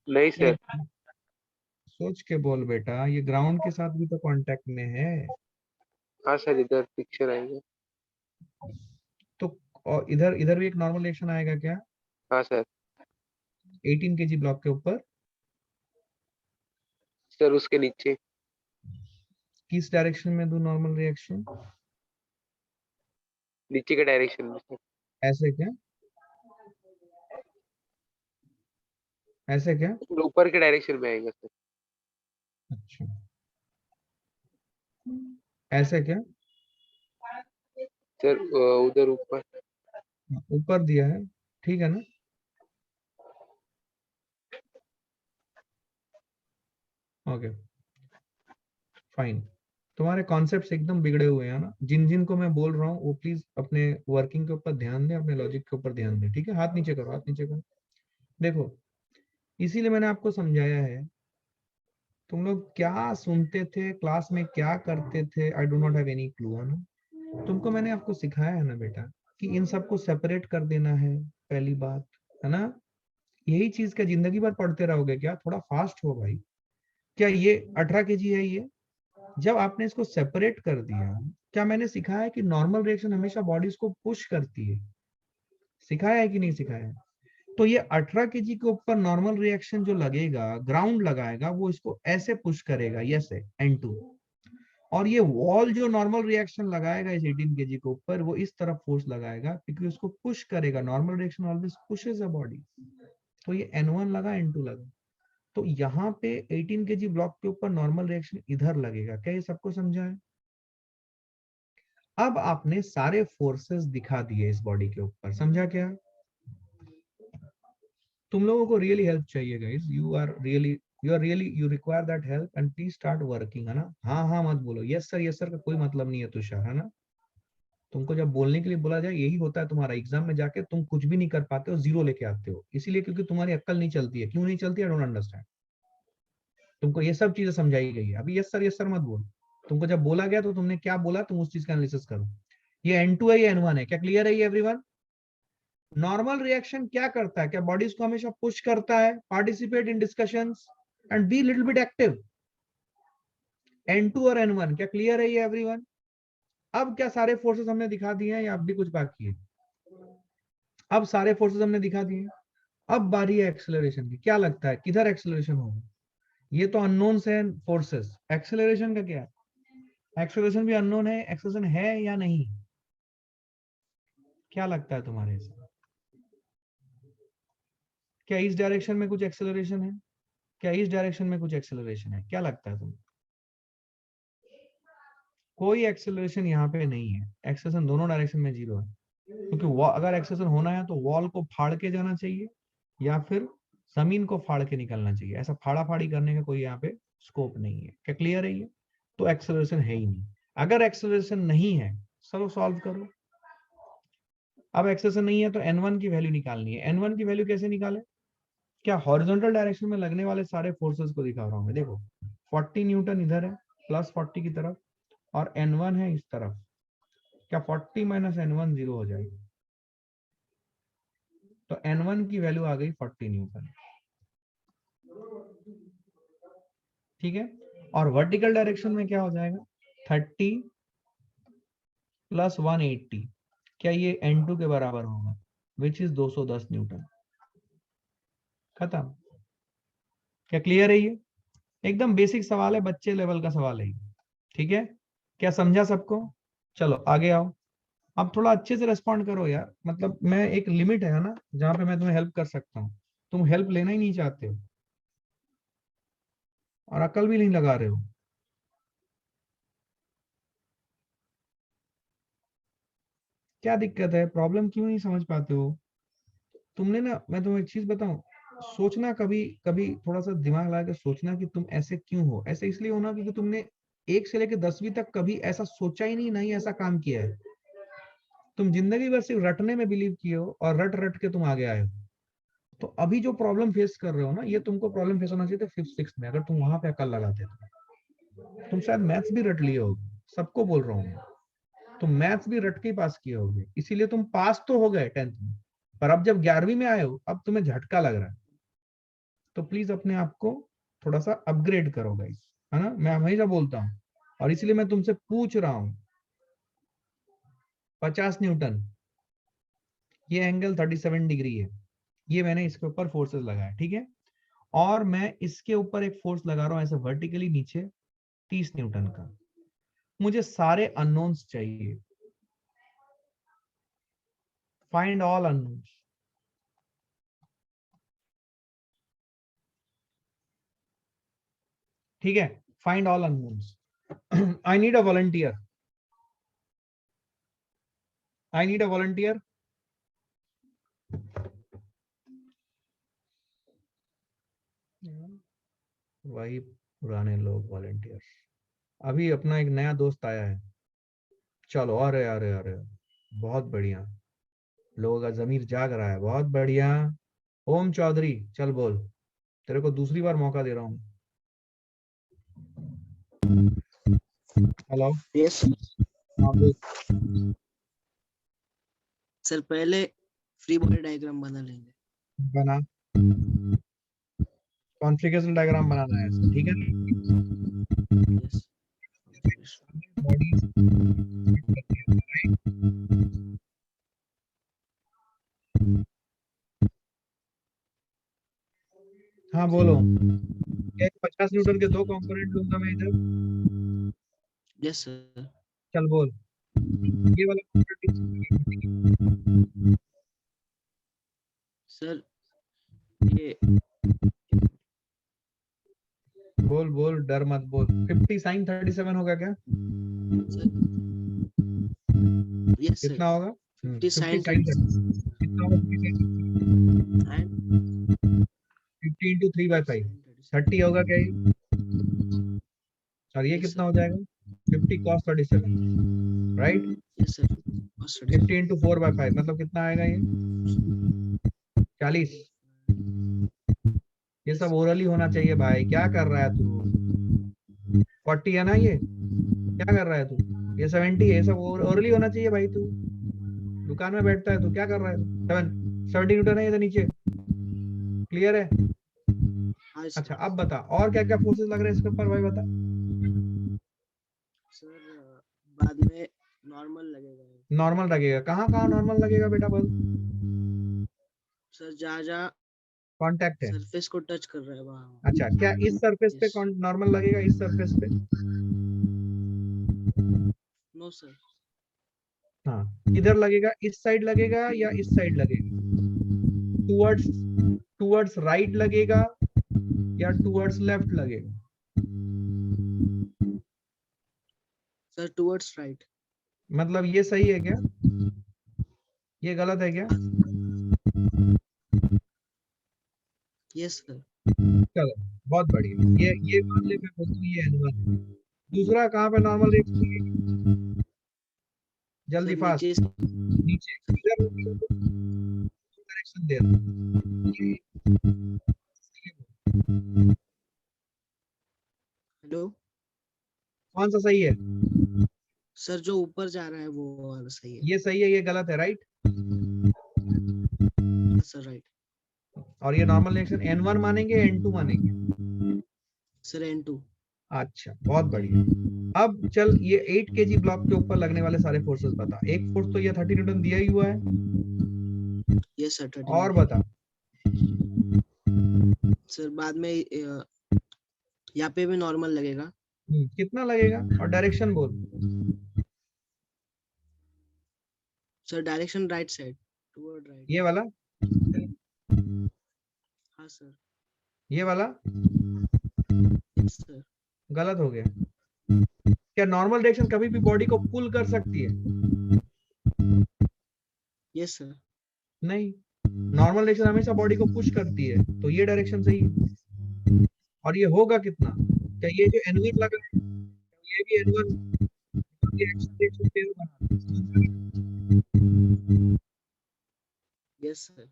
नहीं सर। सोच के बोल बेटा, ये ग्राउंड के साथ भी तो कांटेक्ट में है। हाँ सर, इधर पिक्चर आएगा। तो और इधर इधर भी एक नॉर्मल रिएक्शन आएगा क्या? हाँ सर। 18 kg ब्लॉक के ऊपर सर उसके नीचे। किस डायरेक्शन में दो नॉर्मल रिएक्शन? नीचे के डायरेक्शन में सर। ऐसे क्या? ऐसे क्या? ऊपर के डायरेक्शन में आएगा सर। अच्छा, ऐसे क्या? सर उधर ऊपर। ऊपर दिया है, ठीक है ना? Okay fine. तुम्हारे कॉन्सेप्ट्स एकदम बिगड़े हुए हैं ना। जिन जिन को मैं बोल रहा हूँ वो प्लीज अपने वर्किंग के ऊपर ध्यान दें, अपने लॉजिक के ऊपर ध्यान दें, ठीक है? हाथ नीचे करो, हाथ नीचे करो। देखो, इसीलिए मैंने आपको समझाया है। तुम लोग क्या सुनते थे क्लास में, क्या करते थे, I do not have any clue, है ना? तुमको मैंने आपको सिखाया है ना बेटा कि इन सबको सेपरेट कर देना है, पहली बात, है ना? यही चीज क्या जिंदगी भर पढ़ते रहोगे क्या? थोड़ा फास्ट हो भाई। क्या ये 18 kg है ये? जब आपने इसको सेपरेट कर दिया, क्या मैंने सिखाया है कि नॉर्मल रिएक्शन हमेशा बॉडीज को पुश करती है? सिखाया है कि नहीं सिखाया है? तो ये 18 kg के ऊपर नॉर्मल रिएक्शन जो लगेगा, ग्राउंड लगाएगा, वो इसको ऐसे पुश करेगा, यस N2। और ये वॉल जो नॉर्मल रिएक्शन लगाएगा इस 18 kg के ऊपर, वो इस तरफ फोर्स लगाएगा क्योंकि उसको पुश करेगा। Normal reaction always pushes a body. तो ये N1 लगा, N2 लगा। तो यहाँ पे 18 kg ब्लॉक के ऊपर नॉर्मल रिएक्शन इधर लगेगा। क्या ये सबको समझा है? अब आपने सारे फोर्सेस दिखा दिए इस बॉडी के ऊपर, समझा क्या? तुम लोगों को रियली हेल्प चाहिए guys. You require that help and please start working, है ना? हाँ हाँ मत बोलो, यस सर का कोई मतलब नहीं है तुषार, है ना? तुमको जब बोलने के लिए बोला जाए, यही होता है तुम्हारा। एग्जाम में जाके तुम कुछ भी नहीं कर पाते हो, 0 लेके आते हो। इसीलिए क्योंकि तुम्हारी अक्ल नहीं चलती है। क्यों नहीं चलती? I don't understand. तुमको ये सब चीजें समझाई गई है। अभी यस सर मत बोल। तुमको जब बोला गया तो तुमने क्या बोला, तुम उस चीज का एनालिसिस करो। ये N2 है, ये N1 है। क्या क्लियर है ये एवरीवन? नॉर्मल रिएक्शन क्या करता है? क्या बॉडीज को हमेशा पुश करता है? Participate in discussions and be little bit active. N2 और N1, क्या क्लियर है ये एवरीवन? अब क्या सारे फोर्सेस हमने दिखा दिए हैं या अब भी कुछ बाकी है? अब सारे फोर्सेस हमने दिखा दिए हैं। अब बारी है एक्सेलरेशन की। क्या लगता है किधर एक्सेलरेशन होगा? ये तो अननोन है फोर्सेस। एक्सेलरेशन का क्या है? एक्सेलरेशन भी अननोन है। एक्सेलरेशन है या नहीं? क्या लगता है तुम्हारे से? क्या इस डायरेक्शन में कुछ एक्सेलरेशन है? क्या इस डायरेक्शन में कुछ एक्सेलरेशन है? क्या लगता है तुम्हें? कोई एक्सेलरेशन यहाँ पे नहीं है। एक्सेलरेशन दोनों डायरेक्शन में 0 है। क्योंकि अगर एक्सेलरेशन होना है तो वॉल को फाड़ के जाना चाहिए या फिर जमीन को फाड़ के निकलना चाहिए। ऐसा फाड़ा फाड़ी करने का कोई यहाँ पे स्कोप नहीं है। क्या क्लियर है ये? तो एक्सेलरेशन है ही नहीं। अगर एक्सेलरेशन नहीं है, चलो सॉल्व करो। अब एक्सेलरेशन नहीं है तो N1 की वैल्यू निकालनी है। N1 की वैल्यू कैसे निकाले? क्या हॉरिजॉन्टल डायरेक्शन में लगने वाले सारे फोर्सेस को दिखा रहा हूं मैं। देखो 40 न्यूटन इधर है प्लस 40 की तरफ, और N1 है इस तरफ। क्या 40 माइनस N1 0 हो जाएगी? तो N1 की वैल्यू आ गई 40 न्यूटन, ठीक है? और वर्टिकल डायरेक्शन में क्या हो जाएगा? 30 प्लस 180। क्या ये N2 के बराबर होगा? Which is 210 Newton. खत्म। क्या क्लियर है ये? एकदम बेसिक सवाल है, बच्चे लेवल का सवाल है, ठीक है? क्या समझा सबको? चलो आगे आओ। अब थोड़ा अच्छे से रेस्पॉन्ड करो यार। मतलब मैं एक लिमिट है ना जहां पे मैं तुम्हें हेल्प कर सकता हूँ। तुम हेल्प लेना ही नहीं चाहते हो और अकल भी नहीं लगा रहे हो। क्या दिक्कत है? प्रॉब्लम क्यों नहीं समझ पाते हो? तुमने ना, मैं तुम्हें एक चीज बताऊं, सोचना कभी कभी थोड़ा सा दिमाग लगा के सोचना कि तुम ऐसे क्यों हो। ऐसे इसलिए होना क्योंकि तुमने 1 से लेकर 10वीं तक कभी ऐसा सोचा ही नहीं ऐसा काम किया है। तुम जिंदगी भर सिर्फ रटने में बिलीव किए हो और रट रट के तुम आगे आए हो। तो अभी जो प्रॉब्लम फेस कर रहे हो ना, ये तुमको प्रॉब्लम फेस होना चाहिए था 5th 6th में, अगर तुम वहां पे अकल लगाते तो। तुम शायद मैथ्स भी रट लिए होगे, सबको बोल रहा हूँ, तुम मैथ्स भी रट के पास किए होगे, इसीलिए तुम पास तो हो गए 10th में, पर अब जब 11वीं में आए हो, अब तुम्हें झटका लग रहा है। तो प्लीज अपने आप को थोड़ा सा अपग्रेड करो गाइस, है ना, मैं हमेशा बोलता हूँ, और इसलिए मैं तुमसे पूछ रहा हूँ। 50 न्यूटन, ये एंगल 37 डिग्री है, ये मैंने इसके ऊपर फोर्सेस लगाया, ठीक है, और मैं इसके ऊपर एक फोर्स लगा रहा हूं ऐसे वर्टिकली नीचे 30 न्यूटन का। मुझे सारे अननोन्स चाहिए, फाइंड ऑल अननोन्स। ठीक है, find all unknowns. I need a volunteer, I need a volunteer. वही पुराने लोग वॉलंटियर। अभी अपना एक नया दोस्त आया है, चलो, अरे अरे अरे, बहुत बढ़िया, लोगों का जमीर जाग रहा है, बहुत बढ़िया। ओम चौधरी, चल बोल, तेरे को दूसरी बार मौका दे रहा हूँ। हेलो, यस हाँ बोल। सर, पहले फ्री बॉडी डायग्राम बना लेंगे। बना, कॉन्फ़िगरेशन डायग्राम बनाना है ऐसा, ठीक है ना। यस बॉडी, हाँ बोलो। ये 50 न्यूटन के 2 कंपोनेंट लूंगा मैं इधर, यस सर। चल बोल। ये वाला सर ये बोल बोल, डर मत बोल। 50 sin 37 होगा क्या? यस सर, कितना होगा? 50 50 sin sin 37 कितना होगा? 50 into 3/5 30 होगा क्या ये? और ये Yes, कितना sir. हो जाएगा? 50 cos 37, right? Yes sir. 50 into 4/5 मतलब कितना आएगा ये? 40। ये सब ओरली होना चाहिए भाई, क्या कर रहा है तू? 40 है ना ये, क्या कर रहा है तू? ये 70 है, ये सब ओरली होना चाहिए भाई। तू दुकान में बैठता है, तू क्या कर रहा है? 70 न्यूटन है ये तो नीचे, क्लियर है? हाँ अच्छा अब बता, और क्या क्या फोर्सेस लग रहे हैं इसके ऊपर भाई, बता। सर, बाद में नॉर्मल लगेगा। नॉर्मल लगेगा, कहाँ कहाँ नॉर्मल लगेगा बेटा बोल? सर जहाँ जहाँ कांटेक्ट है। सरफेस को टच कर रहा है वहाँ। अच्छा, क्या इस सरफेस पे Yes. नॉर्मल लगेगा, इस सरफेस पे? No sir. हाँ, इधर लगेगा, इस साइड लगेगा या इस साइड लगेगा? टुवर्ड्स, टुवर्ड्स राइट लगेगा या टुवर्ड्स लेफ्ट लगेगा? Sir towards right. मतलब ये सही है क्या, ये गलत है क्या? Yes sir. चलो बहुत बढ़िया, ये मान ले, मैं बोलूँ ये N1 है। दूसरा कहाँ पे नॉर्मल रेट? जल्दी सर फास्ट, नीचे नीचे इधर डायरेक्शन दे रहा। हेलो कौन सा सही है? सर, जो ऊपर जा रहा है वो वाला सही है। ये सही है, ये गलत है, राइट? हाँ सर, राइट। और ये नॉर्मल रिएक्शन N1 मानेंगे N2 मानेंगे? Sir N2। अच्छा बहुत बढ़िया। अब चल ये 8 kg ब्लॉक के ऊपर लगने वाले सारे फोर्सेस बता। एक फोर्स तो ये 30 न्यूटन दिया ही हुआ है, यस सर 30 और बता। सर बाद में यहाँ पे भी नॉर्मल लगेगा। कितना लगेगा, और डायरेक्शन बोल। Sir direction right side, toward right. ये वाला? हाँ सर। ये वाला? Yes sir. गलत हो गया। क्या नॉर्मल डायरेक्शन कभी भी बॉडी को पुल कर सकती है? Yes sir. नहीं, नॉर्मल डायरेक्शन हमेशा बॉडी को पुश करती है, तो ये डायरेक्शन सही है। और ये होगा कितना? क्या ये जो N1 लगा है, ये भी N1 यस सर।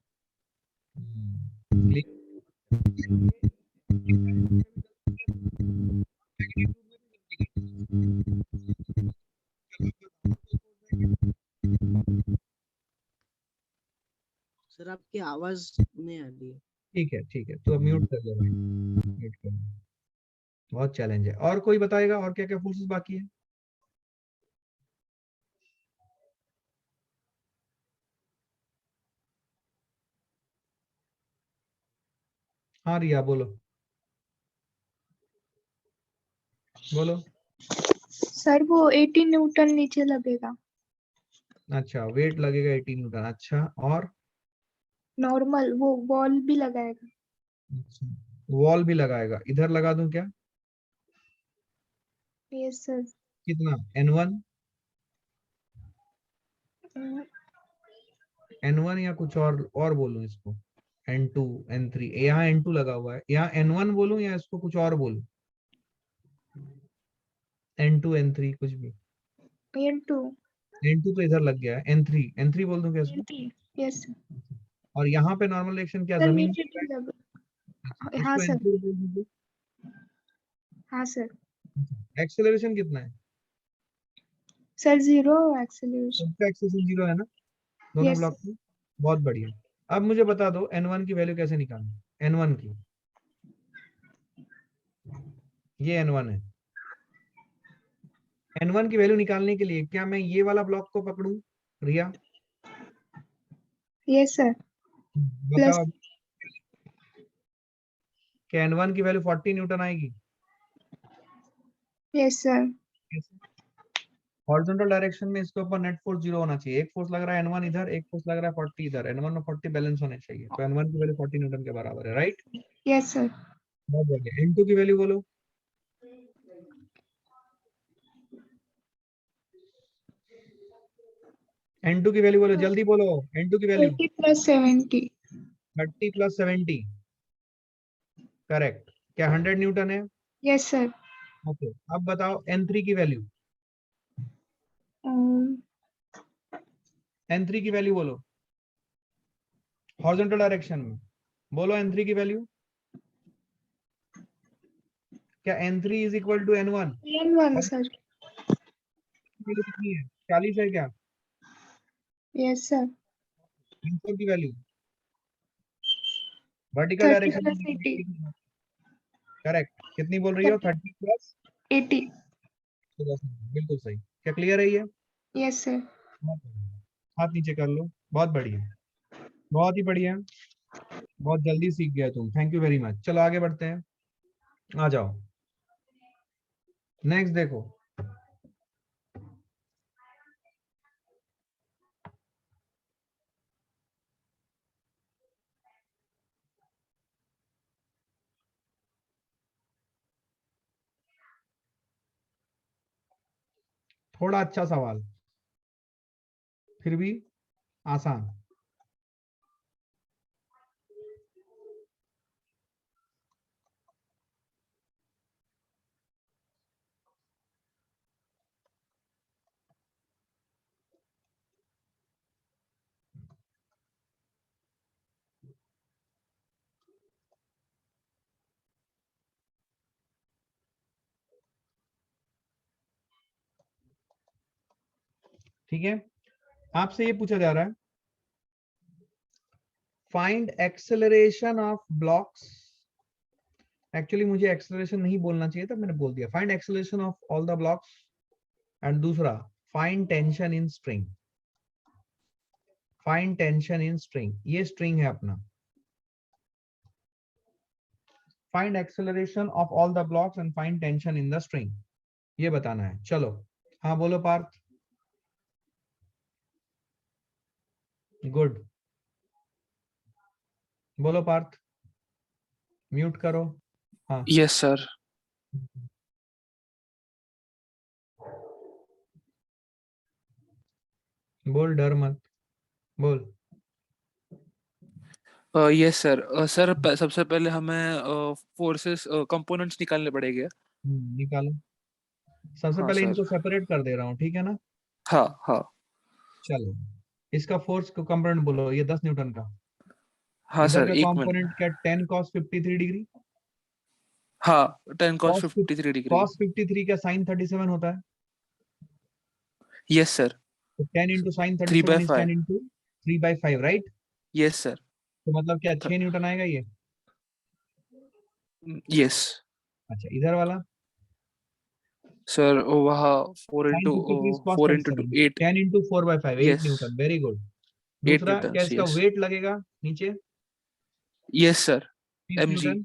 सर आपकी आवाज नहीं आ रही है। ठीक है, तो म्यूट कर दो भाई, म्यूट कर दो। बहुत चैलेंज है। और कोई बताएगा और क्या क्या फोर्सेस बाकी है? हाँ रिया बोलो, बोलो। सर वो 18 न्यूटन नीचे लगेगा, अच्छा, वेट लगेगा 18 न्यूटन। अच्छा, और नॉर्मल वो बॉल भी लगाएगा। वॉल भी लगाएगा। इधर लगा दूं क्या? Yes sir. कितना? N1 N1 या कुछ और बोलूं इसको? N2 N3, यहाँ N2 लगा हुआ है, यहाँ N1 बोलूं या इसको कुछ और बोलूं? N2 N3 कुछ भी। N2 N2 तो इधर लग गया है। N3 बोल दूं क्या इसको? Yes sir. और यहाँ पे नॉर्मल एक्शन क्या सर जमीन नीचे पे? भी लगा। हाँ इसको सर, N4 बोल दीजिए। हाँ सर। एक्सेलरेशन कितना है? Sir 0 acceleration. सबका एक्सेलरेशन 0 है ना दोनों यस ब्लॉक में? बहुत बढ़िया। अब मुझे बता दो N1 की वैल्यू कैसे निकालनी? N1 की, ये N1 है। N1 की वैल्यू निकालने के लिए क्या मैं ये वाला ब्लॉक को पकड़ूं रिया? Yes sir. बताओ, क्या N1 की वैल्यू 40 न्यूटन आएगी? Yes sir. हॉरिजॉन्टल डायरेक्शन में इसके ऊपर नेट फोर्स 0 होना चाहिए। एक फोर्स लग रहा है N1 इधर, एक फोर्स लग रहा है 40 इधर। N1 और 40 बैलेंस होने चाहिए, तो N1 की वैल्यू 40 न्यूटन के बराबर है, राइट? Yes sir. बहुत बढ़िया। N2 की वैल्यू बोलो। N2 की वैल्यू बोलो, जल्दी बोलो। N2 की वैल्यू 30 + 70। 30 + 70, करेक्ट। क्या 100 न्यूटन है? Yes sir. ओके, अब बताओ N3 की वैल्यू। N3 की वैल्यू बोलो हॉरिजॉन्टल डायरेक्शन में, बोलो N3 की वैल्यू। क्या N3 is equal to N1? N1 sir. Value कितनी है? 40 है क्या? Yes sir. N4 की वैल्यू वर्टिकल 30 डायरेक्शन + 80। में, करेक्ट। कितनी बोल रही हो? 30 + 80। बिल्कुल सही। क्या क्लियर है ये? Yes sir. बहुत बढ़िया। हाथ नीचे कर लो। बहुत बढ़िया, बहुत ही बढ़िया। बहुत जल्दी सीख गया तुम, थैंक यू वेरी मच। चलो आगे बढ़ते हैं, आ जाओ। नेक्स्ट देखो, थोड़ा अच्छा सवाल, फिर भी आसान। ठीक है, आपसे ये पूछा जा रहा है, find acceleration of blocks. Actually मुझे एक्सेलरेशन नहीं बोलना चाहिए था, मैंने बोल दिया। Find acceleration of all the blocks. And दूसरा, find tension in string. Find tension in string, ये स्ट्रिंग है अपना। Find acceleration of all the blocks and find tension in the string, ये बताना है। चलो हाँ बोलो पार्थ। गुड, बोलो पार्थ, म्यूट करो। हाँ यस सर। बोल, डर मत, बोल। Yes sir. सर सबसे पहले हमें फोर्सेस कंपोनेंट्स निकालने पड़ेंगे। निकालो। सबसे हाँ पहले सर। इनको सेपरेट कर दे रहा हूँ, ठीक है ना? हाँ हाँ चलो, इसका फोर्स को कंपोनेंट बोलो, ये 10 न्यूटन का। हाँ इधर सर का एक कंपोनेंट मिनट। क्या 10 cos 53 डिग्री, हाँ 10 cos cos 53 डिग्री। cos 53 का sin 37 होता है, यस सर। तो 10 into sin 3/5। 37 is 10 into 3/5, right? Yes sir. तो मतलब क्या 6 न्यूटन आएगा ये? यस अच्छा, इधर वाला सर वहाँ 4 sin into 53 is cos 4 into 37, 8। 10 into 4/5, 8 yes Newton, very good. 8 दूसरा क्या न्यूटन। इसका यस वेट लगेगा नीचे? Yes sir 30 mg Newton,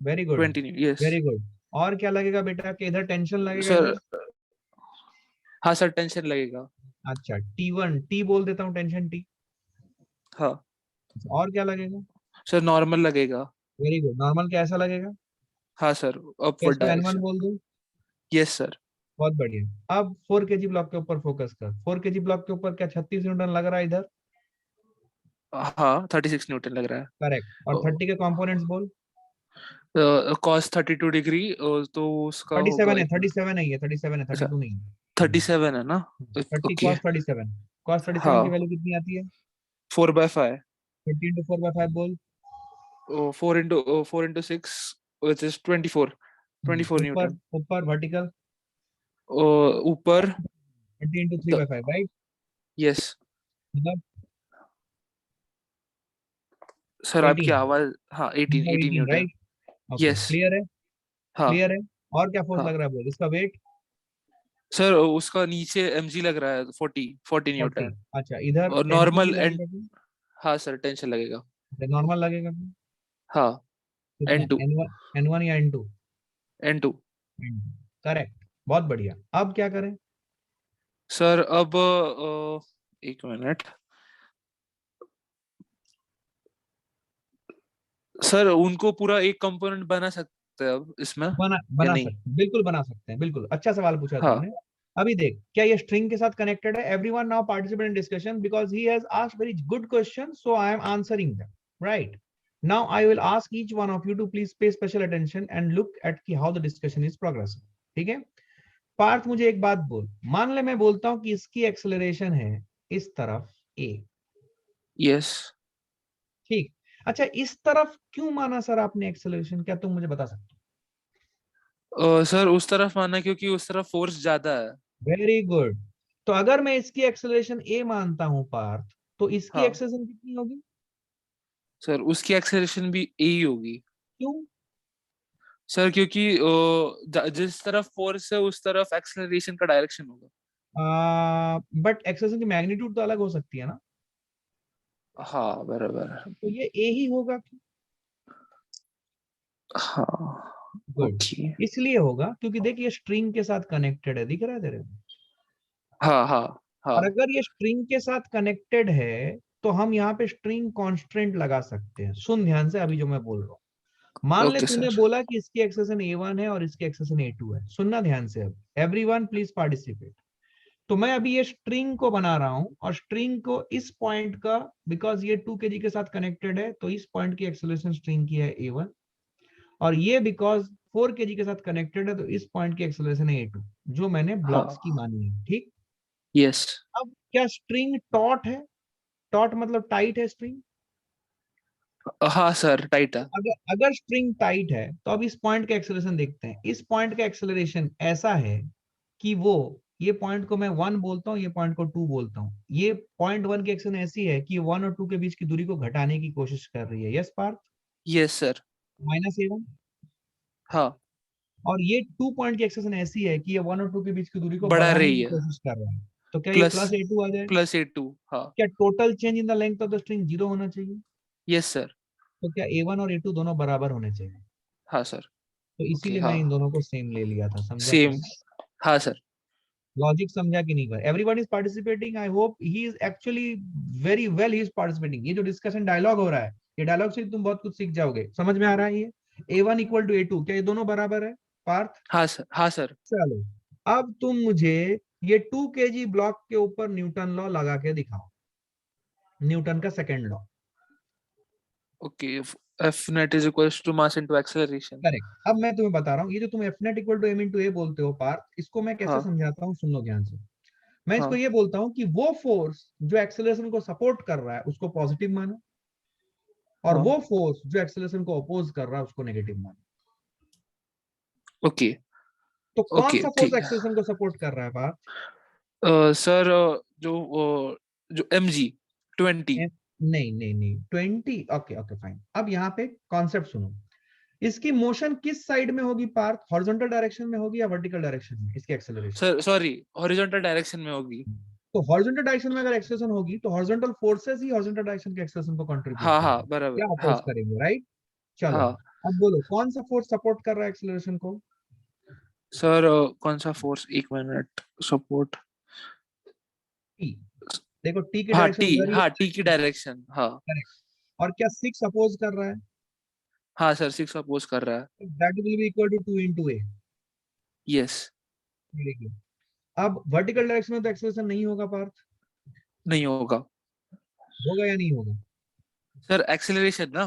very good, 20। Yes very good. और क्या लगेगा बेटा कि इधर टेंशन लगेगा सर। इधर? हाँ सर टेंशन लगेगा। अच्छा, T1, टी बोल देता हूँ, टेंशन T। हाँ और क्या लगेगा? सर नॉर्मल लगेगा। वेरी गुड, नॉर्मल कैसा लगेगा? हाँ सर क्या अपवर्ड इसको N1 डायरेक्शन। बोल दूं? Yes sir. बहुत बढ़िया। अब 4 kg ब्लॉक के ऊपर फोकस कर। 4 kg ब्लॉक के ऊपर क्या 36 न्यूटन लग रहा है इधर? हाँ 36 न्यूटन लग रहा करेक्ट। और 30 के कंपोनेंट्स बोल। है। कॉस 32 डिग्री तो उसका होगा 37 है, एक मिनट। 37 है, ये 37 है, अच्छा 32 नहीं। 37 है ना। 30 ओके। cos 37, cos 37 की हाँ वैल्यू कितनी आती है? 4/5। 30 into 4/5 बोल। 4 into 6 which is 24 ऊपर न्यूटन। ऊपर वर्टिकल ऊपर 30 into 3/5, राइट? यस मतलब सर आपकी 18, आवाज। हाँ 18 मतलब 18 18, Newton. Right? Okay, yes. Clear है? हाँ क्लियर है? और क्या फोर्स हाँ लग रहा है बोल, इसका वेट? सर उसका नीचे mg लग रहा है 40 40। न्यूटन। अच्छा, इधर और टेंशन भी नॉर्मल एंड। लगेगा क्या? हाँ सर टेंशन लगेगा। नॉर्मल लगेगा क्या? हाँ कितना, N2 N1 या N2? N2। करेक्ट, बहुत बढ़िया। अब क्या करें? सर अब एक मिनट। सर उनको पूरा एक कंपोनेंट बना सकते हैं अब इसमें या बना नहीं। सकते हैं, बिल्कुल बना सकते हैं, बिल्कुल। अच्छा सवाल पूछा हाँ तुमने। अभी देख, क्या ये स्ट्रिंग के साथ कनेक्टेड है? Everyone now participate in discussion because he has asked very good question, so I am answering them, right? Now I will ask each one of you to please pay special attention and look at की how the discussion is progressing, ठीक है? पार्थ, मुझे एक बात बोल, मान ले मैं बोलता हूं कि इसकी एक्सेलरेशन है इस तरफ a, यस। ठीक? अच्छा, इस तरफ क्यों माना सर आपने एक्सेलरेशन, क्या तुम मुझे बता सकते सर उस तरफ माना क्योंकि उस तरफ फोर्स ज्यादा है। हो? Very good. तो अगर मैं इसकी एक्सेलरेशन a मानता हूं पार्थ, तो इसकी हाँ एक्सेलरेशन कितनी होगी? सर उसकी एक्सेलरेशन भी ए ही होगी। क्यों? सर क्योंकि जिस तरफ फोर्स है उस तरफ एक्सेलरेशन का डायरेक्शन होगा। बट एक्सेलरेशन की मैग्नीट्यूड तो अलग हो सकती है ना, हाँ बराबर। तो ये a ही होगा। हाँ गुड। ओके। इसलिए होगा क्योंकि देख, ये स्ट्रिंग के साथ कनेक्टेड है, दिख रहा है तेरे को? हाँ हाँ और हाँ अगर ये स्ट्रिंग के साथ कनेक्टेड है तो हम यहाँ पे स्ट्रिंग कांस्टेंट लगा सकते हैं। सुन ध्यान से अभी जो मैं बोल रहा हूँ। मान ले ओके तूने सर। बोला कि इसकी एक्सेशन a1 है और इसकी एक्सेशन a2 है। सुनना ध्यान से, अब एवरीवन प्लीज पार्टिसिपेट। तो मैं अभी ये स्ट्रिंग को बना रहा हूं और स्ट्रिंग को इस पॉइंट का, बिकॉज ये 2 kg के साथ कनेक्टेड है, तो इस पॉइंट की एक्सेलरेशन स्ट्रिंग की है a1, और ये बिकॉज 4 kg के साथ कनेक्टेड है तो इस पॉइंट की एक्सेलरेशन है a2, जो मैंने ब्लॉक्स की हाँ मानी है, ठीक? यस। अब क्या स्ट्रिंग टॉट है? टॉट मतलब टाइट है स्ट्रिंग। हाँ सर टाइट है। अगर अगर स्ट्रिंग टाइट है तो अब इस पॉइंट का एक्सेलरेशन देखते हैं। इस पॉइंट का एक्सेलरेशन ऐसा है कि वो, ये पॉइंट को मैं 1 बोलता हूँ, ये पॉइंट को 2 बोलता हूँ। ये पॉइंट 1 की एक्सेलरेशन ऐसी है कि 1 और 2 के बीच की दूरी को घटाने की कोशिश कर रही है। Yes Parth? Yes sir. -a1। हाँ और ये 2 पॉइंट की एक्सेलरेशन ऐसी है कि ये 1 और 2 के बीच की दूरी को बढ़ा बढ़ाने रही की है। कोशिश कर रहा है। तो क्या ये प्लस +a2 आ जाएगा? +a2। हाँ क्या total change in the length of the string 0 होना चाहिए? Yes sir. तो क्या a1 और a2 दोनों बराबर होने चाहिए? हाँ सर। तो ओके इसीलिए हाँ मैंने इन दोनों को सेम ले लिया था। समझा सेम। तूने? हाँ सर। लॉजिक समझा कि नहीं? Everyone is participating, I hope he is actually very well, he is participating. ये जो डिस्कशन डायलॉग हो रहा है, ये डायलॉग से तुम बहुत कुछ सीख जाओगे। समझ में आ रहा है? ये a1 = a2, क्या ये दोनों बराबर है पार्थ? हाँ सर। हाँ सर। चलो, अब तुम मुझे ये 2 kg ब्लॉक के ऊपर न्यूटन लॉ लगा के दिखाओ, न्यूटन का second law. Okay F net is equals to mass into acceleration। Correct. अब मैं तुम्हें बता रहा हूँ, ये जो तुम F net = m × a बोलते हो पार्थ, इसको मैं कैसे हाँ समझाता हूँ, सुन लो ध्यान से। मैं इसको हाँ ये बोलता हूँ कि वो फोर्स जो एक्सेलरेशन को सपोर्ट कर रहा है उसको पॉजिटिव मानो, और हाँ। वो फोर्स जो एक्सेलरेशन को अपोज कर रहा है उसको नेगेटिव मान। ओके तो कौन ओके सा फोर्स ठीक। एक्सेलरेशन को सपोर्ट कर रहा है बात? सर जो mg 20। नहीं नहीं नहीं 20। Okay okay fine. अब यहाँ पे कॉन्सेप्ट सुनो, इसकी मोशन किस साइड में होगी पार्थ? हॉरिजॉन्टल डायरेक्शन में होगी या वर्टिकल डायरेक्शन में इसकी acceleration? Sir sorry, horizontal direction में होगी। तो हॉरिजॉन्टल डायरेक्शन में अगर एक्सेलरेशन होगी तो हॉरिजॉन्टल फोर्सेस ही हॉरिजॉन्टल डायरेक्शन के एक्सेलरेशन को कंट्रीब्यूट हाँ हाँ करेंगे बराबर, या अपोज हाँ करेंगे, राइट? चलो हाँ। अब बोलो कौन सा फोर्स सपोर्ट कर रहा है एक्सेलरेशन को? सर कौन सा फोर्स, एक मिनट, सपोर्ट। टी। देखो टी की हाँ डायरेक्शन टी, उधर ही हाँ टी की डायरेक्शन, हाँ करेक्ट। और क्या 6 अपोज कर रहा है? हाँ सर 6 अपोज कर रहा है। That will be equal to 2 into a। Yes. Very good. अब वर्टिकल डायरेक्शन में तो एक्सेलरेशन नहीं होगा पार्थ, नहीं होगा होगा या नहीं होगा? सर, एक्सेलरेशन ना।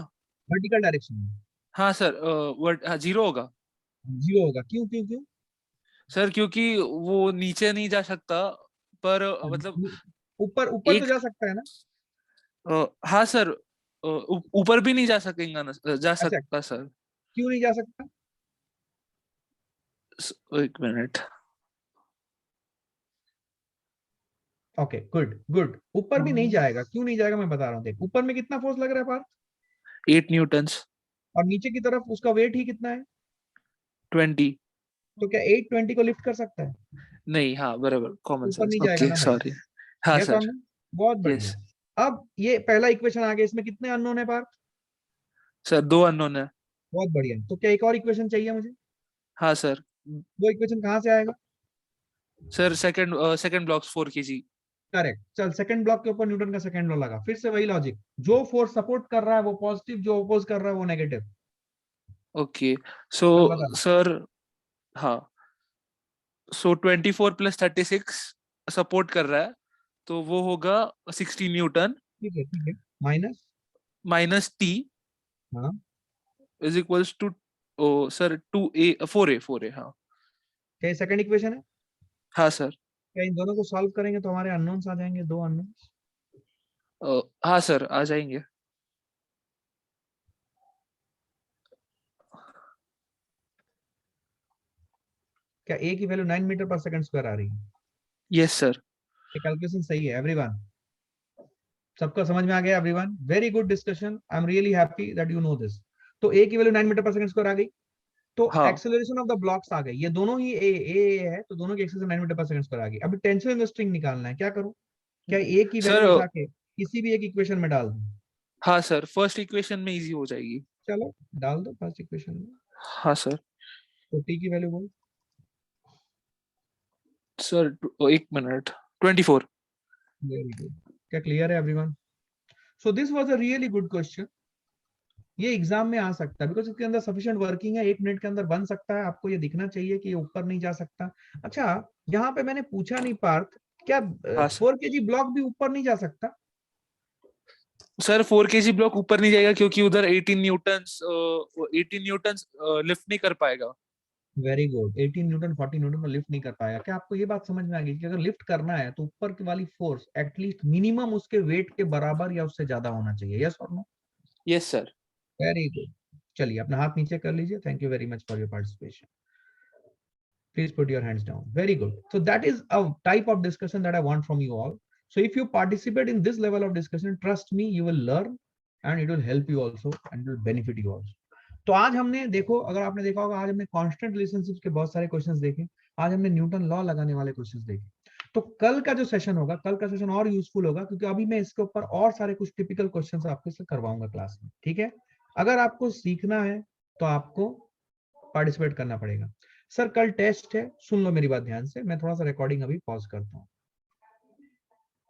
वर्टिकल डायरेक्शन में हाँ सर, हाँ, 0 होगा 0 होगा। क्यों क्यों क्यों? सर, क्योंकि वो नीचे नहीं जा सकता, पर मतलब ऊपर ऊपर तो एक, जा सकता है ना? हाँ सर, ऊपर भी नहीं जा सकेगा ना, जा अच्छा, सकता सर। क्यों नहीं जा सकता? एक मिनट। Okay good good. ऊपर भी नहीं जाएगा, क्यों नहीं जाएगा मैं बता रहा हूँ। देख ऊपर में कितना फोर्स लग रहा है पार्थ, 8 न्यूटन्स। और नीचे की तरफ उसका वेट ही कितना है? 20। तो क्या 8 20 को लिफ्ट कर सकता है? नहीं, हाँ बराबर, कॉमन ऊपर सेंस, नहीं जाएगा ओके ना भाई। सॉरी। हाँ यस और सर। नो? बहुत यस बढ़िया। अब ये पहला इक्वेशन आ गया, इसमें कितने अननोन है पार्थ? सर, 2 अननोन है। बहुत बढ़िया। तो क्या एक और इक्वेशन चाहिए मुझे? हाँ सर। वो इक्वेशन कहाँ से आएगा? Sir second blocks 4 kg। Correct. चल सेकंड ब्लॉक के ऊपर न्यूटन का सेकंड लॉ लगा। फिर से वही लॉजिक, जो फोर्स सपोर्ट कर रहा है वो पॉजिटिव, जो अपोज कर रहा है वो नेगेटिव। ओके सो चल बता। सर, हाँ, सो 24 + 36 सपोर्ट कर रहा है, तो वो होगा 60 न्यूटन ठीक है। माइनस माइनस टी हाँ is equals to, oh sir, 2a 4a, हाँ। क्या सेकंड इक्वेशन है? हाँ सर। क्या इन दोनों को सॉल्व करेंगे तो हमारे अननोन्स आ जाएंगे, 2 अननोन्स? हाँ सर, आ जाएंगे। क्या ए की वैल्यू 9 मीटर पर सेकंड स्क्वायर आ रही है? Yes sir. ये कैलकुलेशन सही है एवरीवन? सबका समझ में आ गया everyone? Very good discussion, I am really happy that you know this. तो ए की वैल्यू 9 मीटर पर सेकंड स्क्वायर आ गई, तो हाँ एक्सेलरेशन ऑफ द ब्लॉक्स आ गई। ये दोनों ही ए है, तो दोनों की एक्सेलरेशन 9 मीटर पर सेकंड स्क्वायर आ गई। अभी टेंशन इन द स्ट्रिंग निकालना है, क्या करूं? क्या ए की सर, वैल्यू उठा के किसी भी एक इक्वेशन में डाल दूं? हाँ सर, फर्स्ट इक्वेशन में इजी हो जाएगी। चलो डाल दो फर्स्ट इक्वेशन में। हाँ सर। तो टी की वैल्यू बोल। सर एक मिनट, 24। Very good. क्या क्लियर है everyone? So this was a really good question. ये एग्जाम में आ सकता है बिकॉज इसके अंदर सफिशिएंट वर्किंग है, 1 मिनट के अंदर बन सकता है। आपको ये दिखना चाहिए कि ये ऊपर नहीं जा सकता। अच्छा, यहाँ पे मैंने पूछा नहीं पार्थ, क्या हाँ सर। 4 kg ब्लॉक भी ऊपर नहीं जा सकता? सर 4 kg ब्लॉक ऊपर नहीं जाएगा क्योंकि उधर 18 न्यूटन्स लिफ्ट नहीं कर पाएगा। Very good. 18 न्यूटन 40 न्यूटन को लिफ्ट नहीं कर पाएगा। क्या आपको ये बात समझ में आ गई कि अगर लिफ्ट करना है तो ऊपर की वाली फोर्स एटलीस्ट मिनिमम उसके वेट के बराबर या उससे ज्यादा होना चाहिए? यस और no? Yes sir. Very good. चलिए अपना हाथ नीचे कर लीजिए। Thank you very much for your participation. Please put your hands down. Very good. So that is a type of discussion that I want from you all. So if you participate in this level of discussion, trust me, you will learn and it will help you also and it will benefit you also. तो आज हमने देखो, अगर आपने देखा होगा, आज हमने कांस्टेंट रिलेशनशिप्स के बहुत सारे क्वेश्चंस देखे। आज हमने न्यूटन लॉ लगाने वाले क्वेश्चंस देखे। तो कल का जो सेशन होगा, कल का सेशन और यूजफुल होगा क्योंकि अभी मैं इसके ऊपर और सारे कुछ टिपिकल क्वेश्चंस आपके से करवाऊंगा क्लास में। ठीक है? अगर आपको सीखना है तो आपको पार्टिसिपेट करना पड़ेगा। सर कल टेस्ट है, सुन लो मेरी बात ध्यान से। मैं थोड़ा सा रिकॉर्डिंग अभी पॉज करता हूँ।